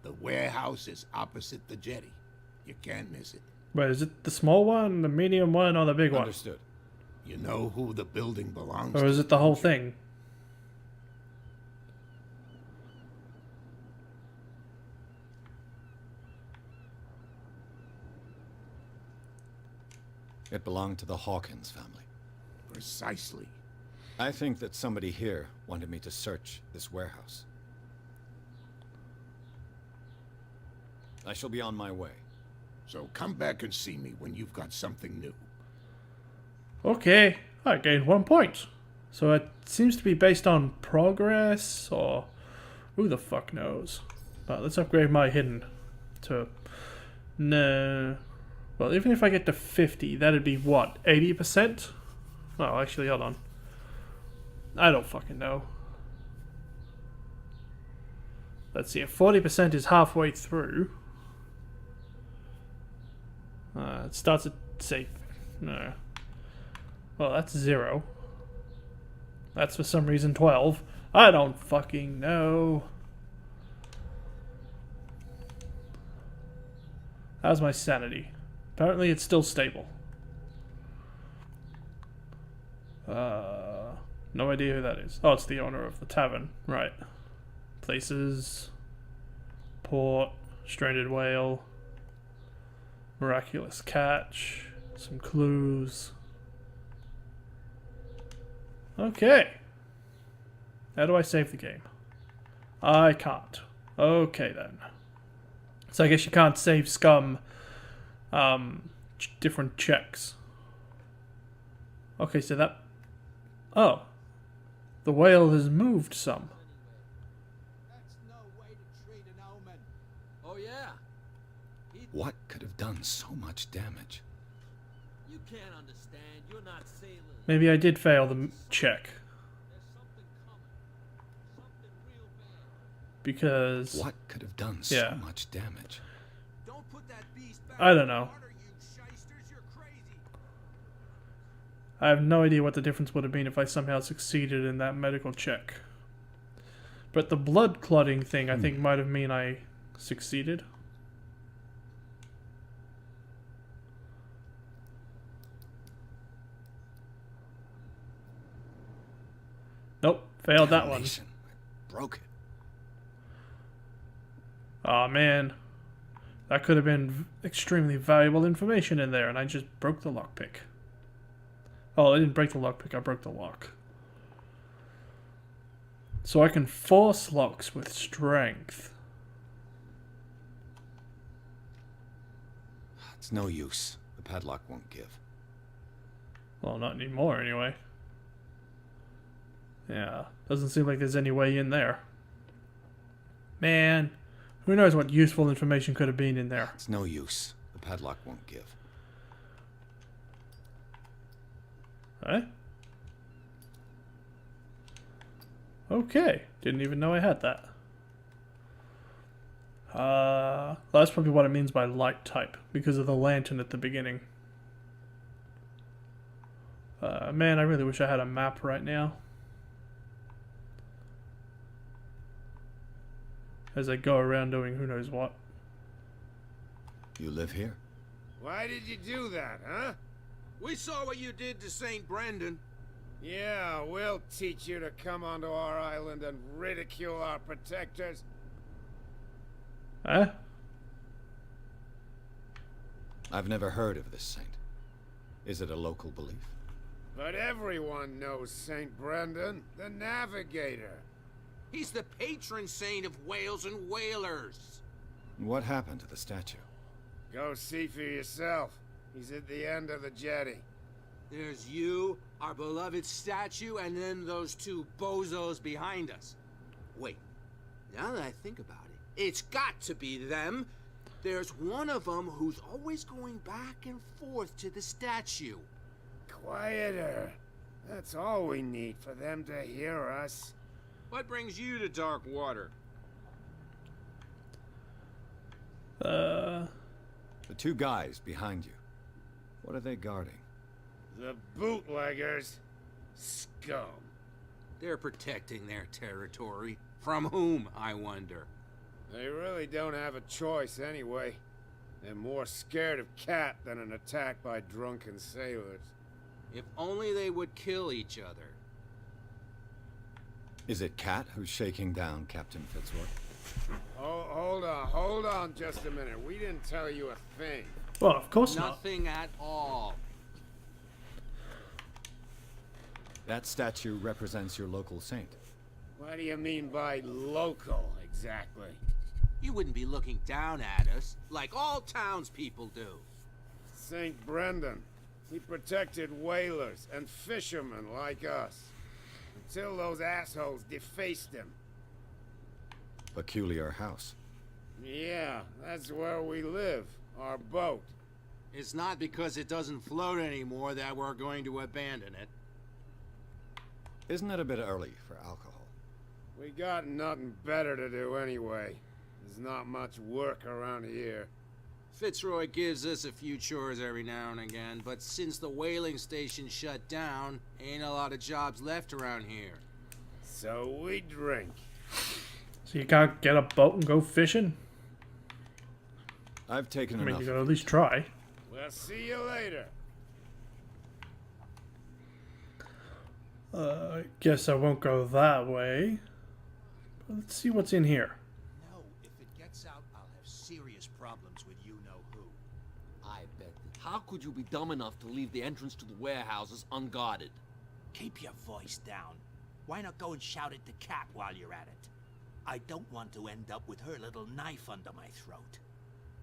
The warehouse is opposite the jetty. You can't miss it. Wait, is it the small one, the medium one, or the big one? Understood. You know who the building belongs Or to? is it the whole thing? It belonged to the Hawkins family. Precisely. I think that somebody here wanted me to search this warehouse. I shall be on my way. So come back and see me when you've got something new. Okay, I gained 1 point. So it seems to be based on progress, or who the fuck knows. But let's upgrade my hidden to... No... Well, even if I get to 50, that'd be what, 80%? Oh, actually, hold on. I don't fucking know. Let's see, if 40% is halfway through... it starts at, say... No. Well, that's 0. That's for some reason 12. I don't fucking know. How's my sanity? Apparently it's still stable. No idea who that is. Oh, it's the owner of the tavern. Right. Places. Port. Stranded whale. Miraculous catch. Some clues. Okay. How do I save the game? I can't. Okay then. So I guess you can't save scum different checks. Okay, so that... Oh. The whale has moved some. That's no way to treat an omen. Oh yeah? What could have done so much damage? You can't understand. You're not sailors. Maybe I did fail the check. There's something coming. Something real bad. Because... What could have done Yeah. so much damage? Don't put that beast back I don't in the know. water, you shysters. You're crazy. I have no idea what the difference would have been if I somehow succeeded in that medical check. But the blood clotting thing, I think, might have mean I succeeded. Nope, failed that one. Damnation. I broke it. Aw, man. That could have been extremely valuable information in there, and I just broke the lockpick. Oh, I didn't break the lockpick, I broke the lock. So I can force locks with strength. It's no use. The padlock won't give. Well, not anymore, anyway. Yeah, doesn't seem like there's any way in there. Man, who knows what useful information could have been in there. It's no use. The padlock won't give. Eh? Okay, didn't even know I had that. That's probably what it means by light type, because of the lantern at the beginning. Man, I really wish I had a map right now. As I go around doing who knows what. You live here? Why did you do that, huh? We saw what you did to St. Brendan. Yeah, we'll teach you to come onto our island and ridicule our protectors. Eh? I've never heard of this saint. Is it a local belief? But everyone knows St. Brendan, the Navigator. He's the patron saint of whales and whalers. What happened to the statue? Go see for yourself. He's at the end of the jetty. There's you, our beloved statue, and then those two bozos behind us. Wait, now that I think about it, it's got to be them. There's one of them who's always going back and forth to the statue. Quieter. That's all we need for them to hear us. What brings you to dark water? The two guys behind you. What are they guarding? The bootleggers. Scum. They're protecting their territory. From whom, I wonder? They really don't have a choice anyway. They're more scared of Cat than an attack by drunken sailors. If only they would kill each other. Is it Cat who's shaking down Captain Fitzroy? Oh, hold on just a minute. We didn't tell you a thing. Well, of course not. Nothing at all. That statue represents your local saint. What do you mean by local, exactly? You wouldn't be looking down at us, like all townspeople do. St. Brendan. He protected whalers and fishermen like us. Until those assholes defaced him. Peculiar house. Yeah, that's where we live. Our boat. It's not because it doesn't float anymore that we're going to abandon it. Isn't it a bit early for alcohol? We got nothing better to do anyway. There's not much work around here. Fitzroy gives us a few chores every now and again, but since the whaling station shut down, ain't a lot of jobs left around here. So we drink. So you can't get a boat and go fishing? I've taken I mean, enough. you gotta at least try. We'll see you later. I guess I won't go that way. But let's see what's in here. No, if it gets out, I'll have serious problems with you-know-who. I bet that. How could you be dumb enough to leave the entrance to the warehouses unguarded? Keep your voice down. Why not go and shout at the cat while you're at it? I don't want to end up with her little knife under my throat.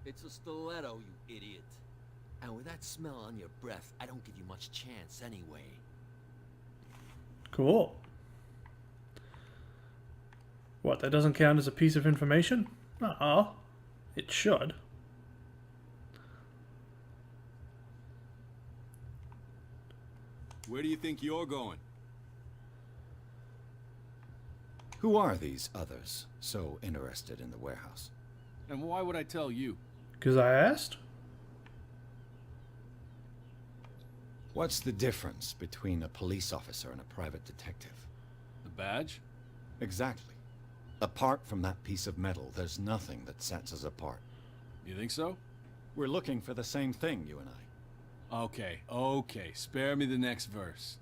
It's a stiletto, you idiot. And with that smell on your breath, I don't give you much chance anyway. Cool. What, that doesn't count as a piece of information? It should. Where do you think you're going? Who are these others so interested in the warehouse? And why would I tell you? Because I asked? What's the difference between a police officer and a private detective? The badge? Exactly. Apart from that piece of metal, there's nothing that sets us apart. You think so? We're looking for the same thing, you and I. Okay. Spare me the next verse.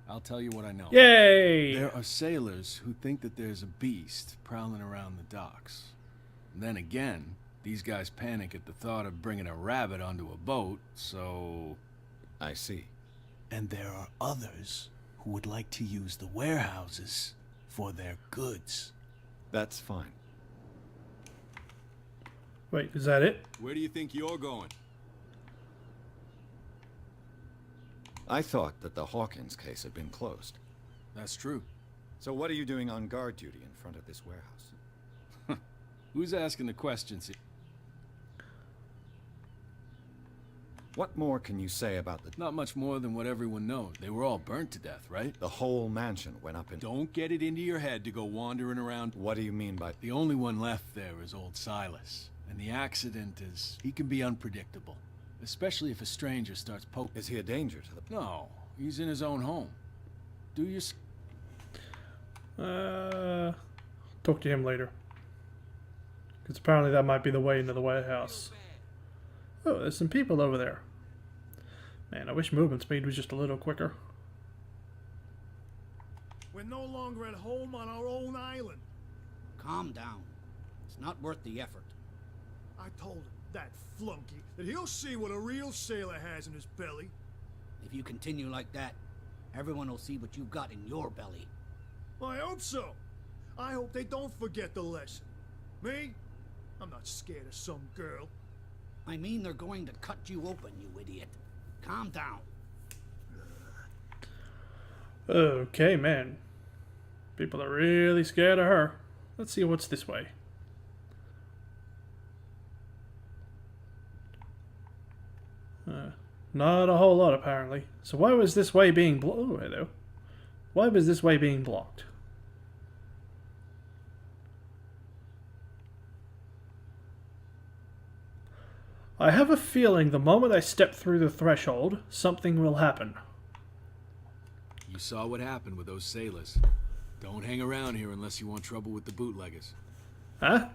I'll tell you what I know. Yay! There are sailors who think that there's a beast prowling around the docks. And then again, these guys panic at the thought of bringing a rabbit onto a boat, so... I see. And there are others who would like to use the warehouses for their goods. That's fine. Wait, is that it? Where do you think you're going? I thought that the Hawkins case had been closed. That's true. So what are you doing on guard duty in front of this warehouse? Who's asking the questions here? What more can you say about the... Not much more than what everyone knows. They were all burnt to death, right? The whole mansion went up in... Don't get it into your head to go wandering around. What do you mean by... The only one left there is old Silas. And the accident is... He can be unpredictable. Especially if a stranger starts poking... Is he a danger to the... No. He's in his own home. Do you... Talk to him later. Because apparently that might be the way into the warehouse. Oh, there's some people over there. Man, I wish movement speed was just a little quicker. We're no longer at home on our own island. Calm down. It's not worth the effort. I told him, that flunky, that he'll see what a real sailor has in his belly. If you continue like that, everyone will see what you've got in your belly. I hope so. I hope they don't forget the lesson. Me? I'm not scared of some girl. I mean they're going to cut you open, you idiot. Calm down. Okay, man. People are really scared of her. Let's see what's this way. Not a whole lot, apparently. So why was this way being blocked? Oh, hello. Why was this way being blocked? I have a feeling the moment I step through the threshold, something will happen. You saw what happened with those sailors. Don't hang around here unless you want trouble with the bootleggers. Huh?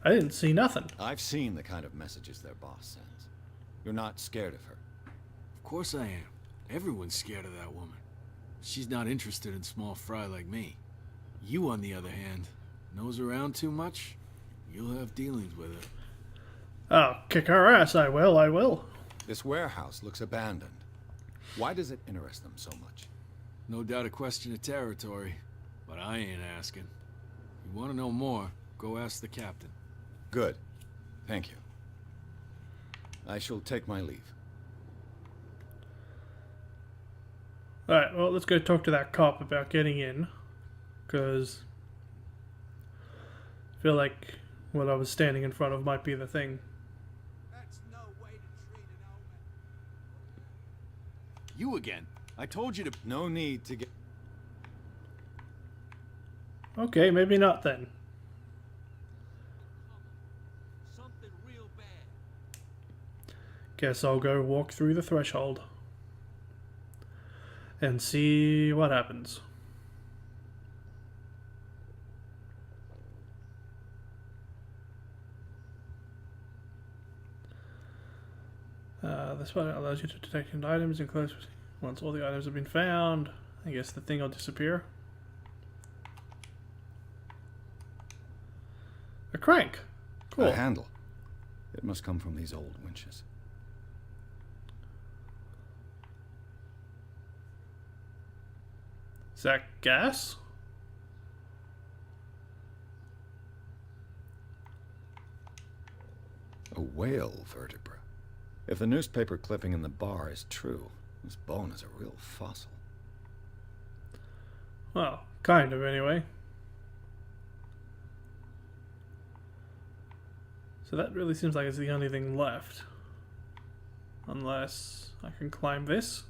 I didn't see nothing. I've seen the kind of messages their boss sends. You're not scared of her. Of course I am. Everyone's scared of that woman. She's not interested in small fry like me. You, on the other hand, nose around too much, you'll have dealings with her. Oh, kick her ass, I will, I will. This warehouse looks abandoned. Why does it interest them so much? No doubt a question of territory, but I ain't asking. You want to know more, go ask the captain. Good. Thank you. I shall take my leave. Alright, well, let's go talk to that cop about getting in. Because I feel like what I was standing in front of might be the thing. That's no way to treat an omen. You again. I told you to... No need to get... Okay, maybe not then. Something real bad. Guess I'll go walk through the threshold. And see what happens. This one allows you to detect hidden items and close. Once all the items have been found, I guess the thing will disappear. A crank. Cool. A handle. It must come from these old winches. Is that gas? A whale vertebra. If the newspaper clipping in the bar is true, this bone is a real fossil. Well, kind of anyway. So that really seems like it's the only thing left. Unless I can climb this.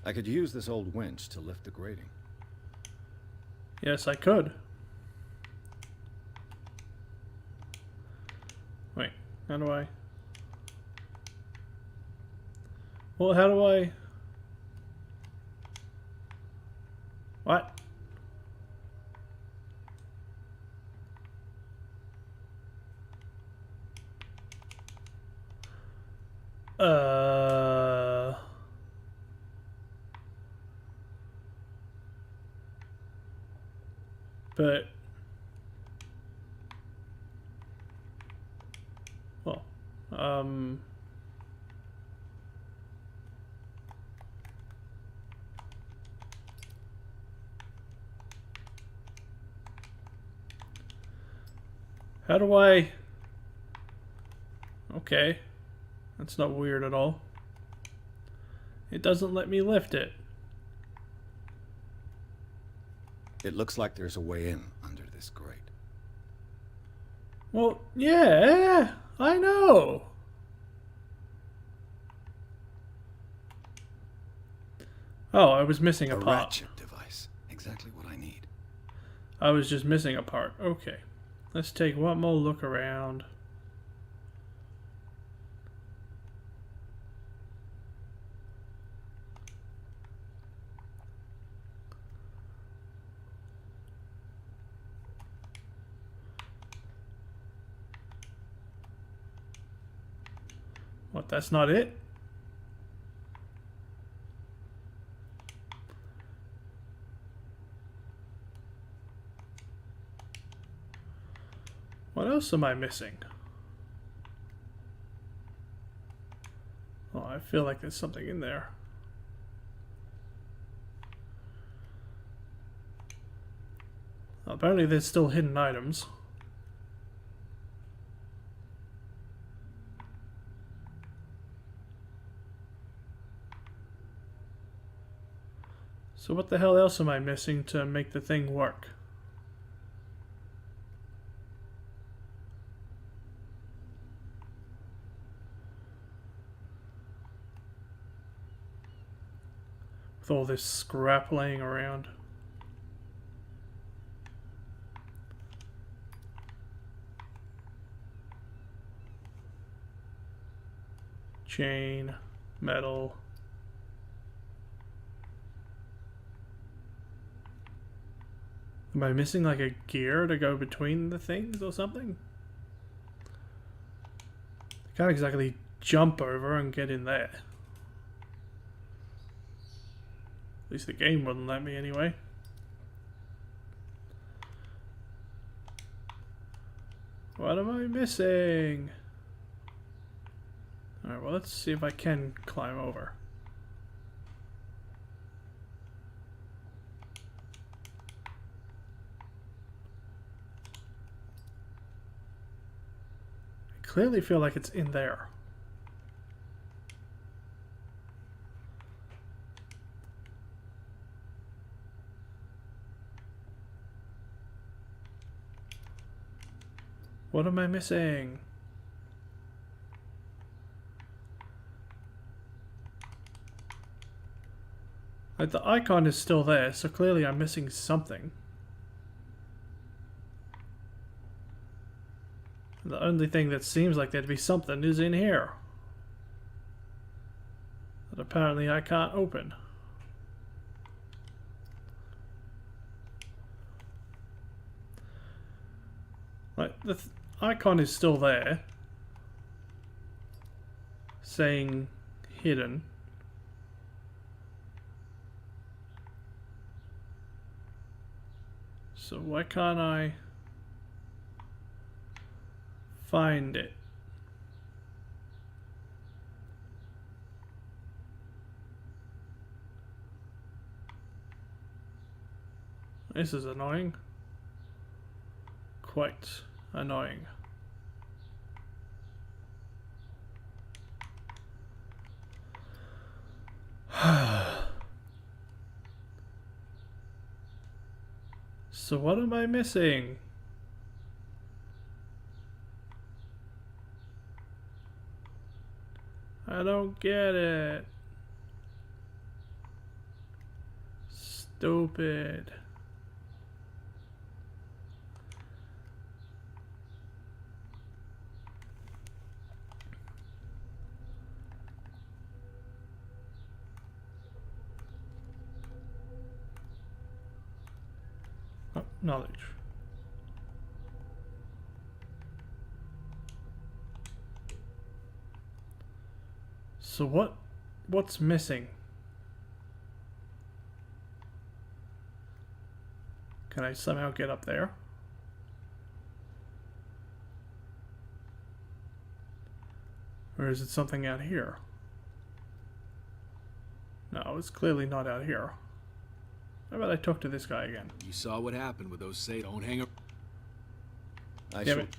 I could use this old winch to lift the grating. Yes, I could. Wait, how do I... Well, how do I... What? But... Well, how do I... Okay. That's not weird at all. It doesn't let me lift it. It looks like there's a way in under this grate. Well, yeah, I know. Oh, I was missing a part. ratchet device. Exactly what I need. I was just missing a part. Okay. Let's take one more look around. What, that's not it? What else am I missing? Oh, I feel like there's something in there. Apparently there's still hidden items. So what the hell else am I missing to make the thing work? With all this scrap laying around. Chain, metal. Am I missing like a gear to go between the things or something? I can't exactly jump over and get in there. At least the game wouldn't let me anyway. What am I missing? Alright, well let's see if I can climb over. I clearly feel like it's in there. What am I missing? Like, the icon is still there, so clearly I'm missing something. And the only thing that seems like there'd be something is in here. That apparently I can't open. Like, the icon is still there. Saying hidden. So why can't I find it? This is annoying. Quite annoying. So what am I missing? I don't get it. Stupid. Oh, knowledge. So what's missing? Can I somehow get up there? Or is it something out here? No, it's clearly not out here. How about I talk to this guy again? You saw what happened with those say don't hang up. Damn it.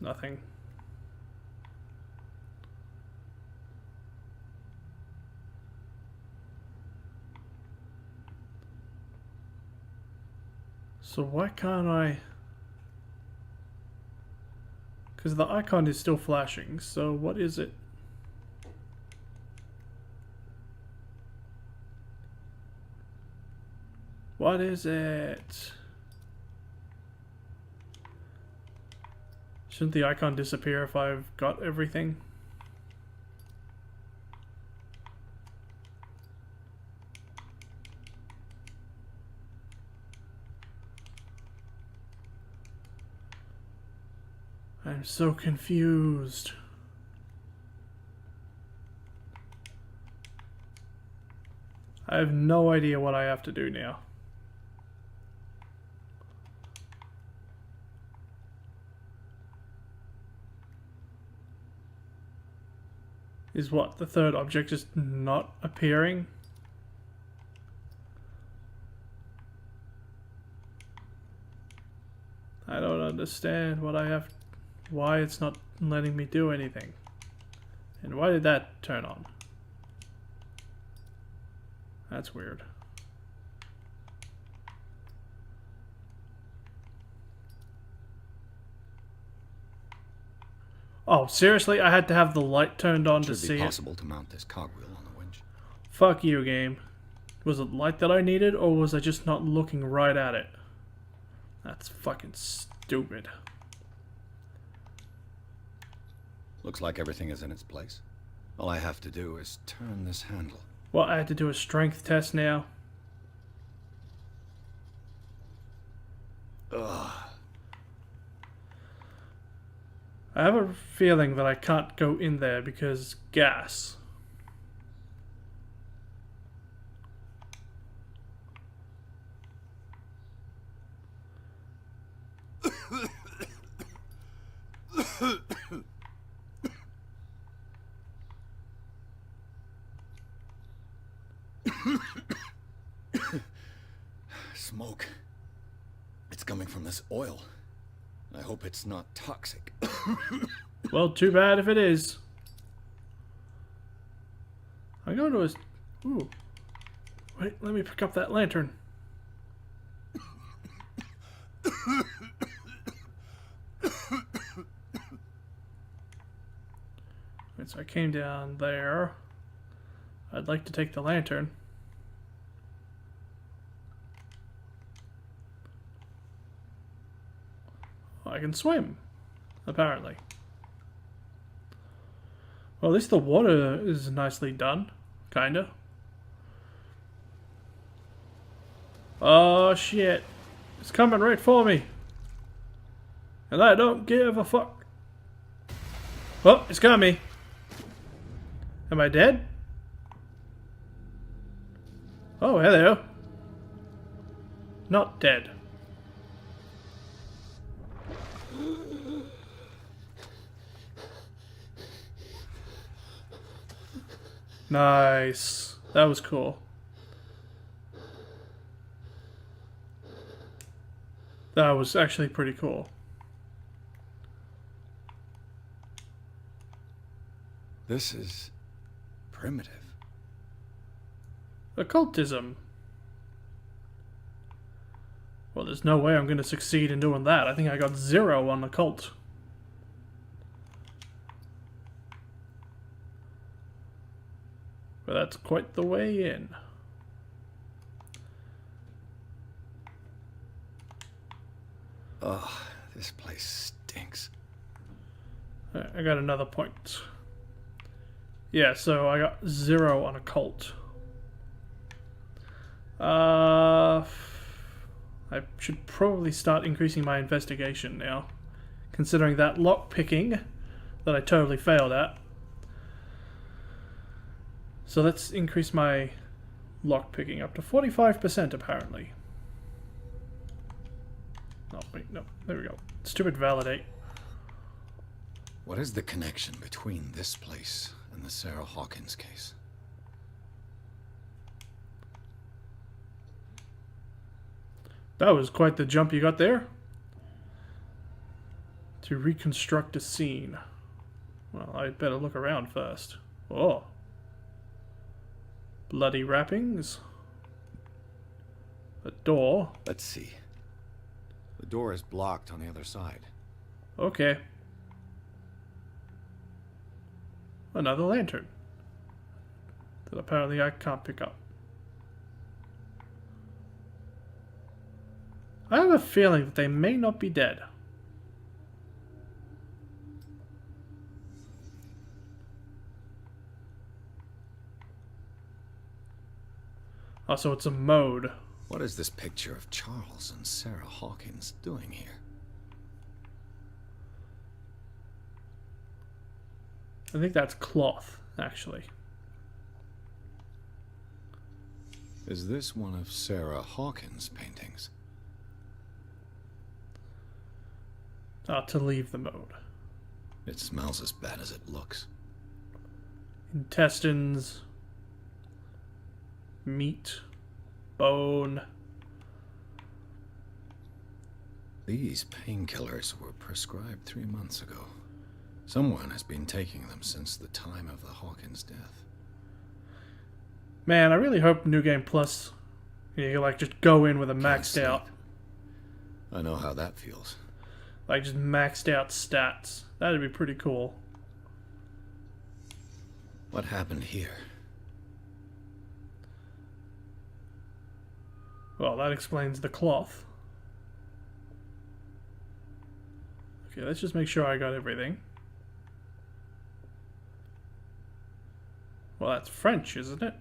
Nothing. So why can't I... Because the icon is still flashing, so what is it? What is it? Shouldn't the icon disappear if I've got everything? I'm so confused. I have no idea what I have to do now. Is what, the third object just not appearing? I don't understand what I have, why it's not letting me do anything. And why did that turn on? That's weird. Oh, seriously? I had to have the light turned on to see it? Should be possible to mount this cogwheel on the winch. Fuck you, game. Was it light that I needed, or was I just not looking right at it? That's fucking stupid. Looks like everything is in its place. All I have to do is turn this handle. Well, I had to do a strength test now. Ugh. I have a feeling that I can't go in there because gas. Smoke. It's coming from this oil. I hope it's not toxic. Well, too bad if it is. I'm going to a... Ooh. Wait, let me pick up that lantern. Right, so I came down there. I'd like to take the lantern. I can swim, apparently. Well, at least the water is nicely done, kinda. Oh shit, it's coming right for me, and I don't give a fuck. Oh, it's got me. Am I dead? Oh, hello. Not dead. Nice. That was cool. That was actually pretty cool. This is primitive. Occultism. Well, there's no way I'm going to succeed in doing that. I think I got 0 on occult. But that's quite the way in. Ugh, this place stinks. I got another point. Yeah, so I got 0 on occult. I should probably start increasing my investigation now, considering that lockpicking that I totally failed at. So let's increase my lockpicking up to 45% apparently. Oh wait, no, there we go. Stupid validate. What is the connection between this place and the Sarah Hawkins case? That was quite the jump you got there. To reconstruct a scene. Well, I'd better look around first. Oh. Bloody wrappings. A door. Let's see. The door is blocked on the other side. Okay. another lantern that apparently I can't pick up. I have a feeling that they may not be dead. Oh, so it's a mode. What is this picture of Charles and Sarah Hawkins doing here? I think that's cloth, actually. Is this one of Sarah Hawkins' paintings? To leave the mode. It smells as bad as it looks. Intestines, meat, bone. These painkillers were prescribed 3 months ago. Someone has been taking them since the time of the Hawkins death. Man, I really hope New Game Plus, you can, like, just go in with a maxed out. I know how that feels. Like, just maxed out stats. That'd be pretty cool. What happened here? Well, that explains the cloth. Okay, let's just make sure I got everything. Well, that's French, isn't it?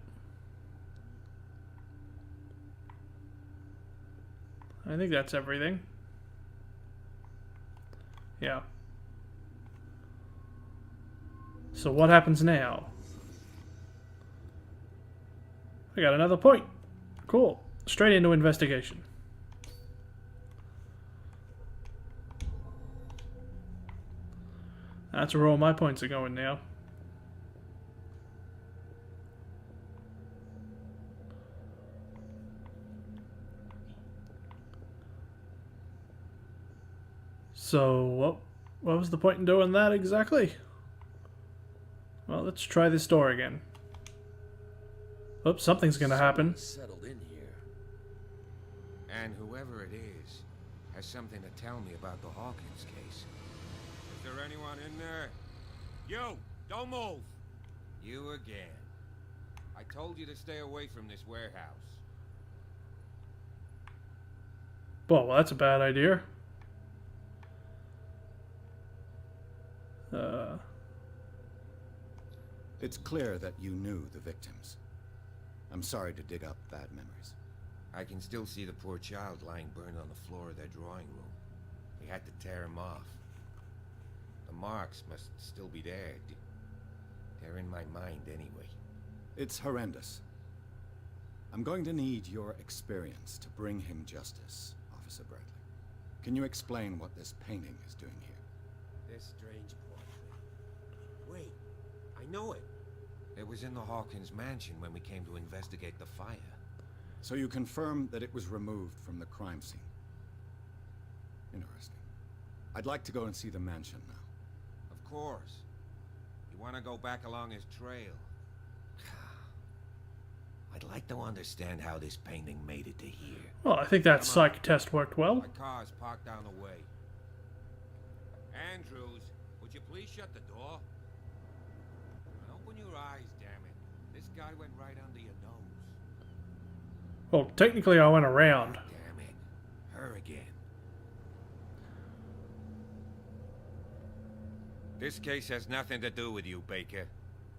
I think that's everything. Yeah. So what happens now? I got another point. Cool. Straight into investigation. That's where all my points are going now. So, what was the point in doing that exactly? Well, let's try this door again. Oops, something's gonna happen. Settled in here. And whoever it is has something to tell me about the Hawkins case. Is there anyone in there? You! Don't move! You again. I told you to stay away from this warehouse. Well, that's a bad idea. It's clear that you knew the victims. I'm sorry to dig up bad memories. I can still see the poor child lying burned on the floor of their drawing room. We had to tear him off. The marks must still be there. They're in my mind anyway. It's horrendous. I'm going to need your experience to bring him justice, Officer Bradley. Can you explain what this painting is doing here? This strange portrait. Wait, I know it. It was in the Hawkins mansion when we came to investigate the fire. So you confirm that it was removed from the crime scene? Interesting. I'd like to go and see the mansion now. Of course. You want to go back along his trail? I'd like to understand how this painting made it to here. Well, I think that psych test worked well. My car's parked down the way. Andrews, would you please shut the door? And open your eyes, damn it. This guy went right under your nose. Well, technically I went around. Damn it. Her again. This case has nothing to do with you, Baker.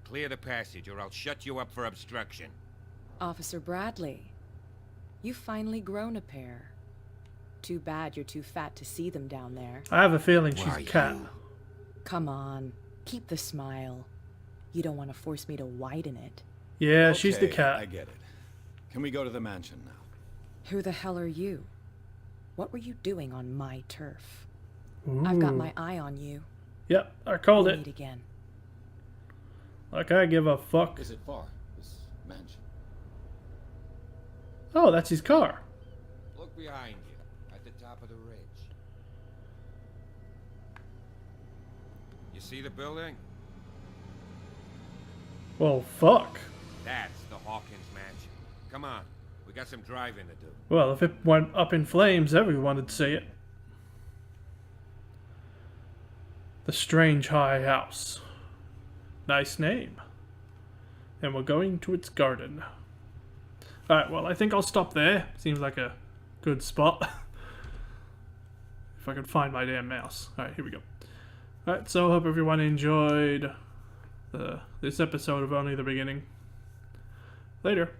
Clear the passage or I'll shut you up for obstruction. Officer Bradley, you've finally grown a pair. Too bad you're too fat to see them down there. I have a feeling she's a cat. Come on, keep the smile. You don't want to force me to widen it. Yeah, Okay, she's the cat. I get it. Can we go to the mansion now? Who the hell are you? What were you doing on my turf? Ooh. I've got my eye on you. Yep, I called We'll it. meet again. Like I give a fuck. Is it far, this mansion? Oh, that's his car. Look behind you, at the top of the ridge. You see the building? Well, fuck. That's the Hawkins mansion. Come on, we got some driving to do. Well, if it went up in flames, everyone would see it. The Strange High House. Nice name. And we're going to its garden. Alright, well, I think I'll stop there. Seems like a good spot. If I could find my damn mouse. Alright, here we go. Alright, so hope everyone enjoyed this episode of Only the Beginning. Later.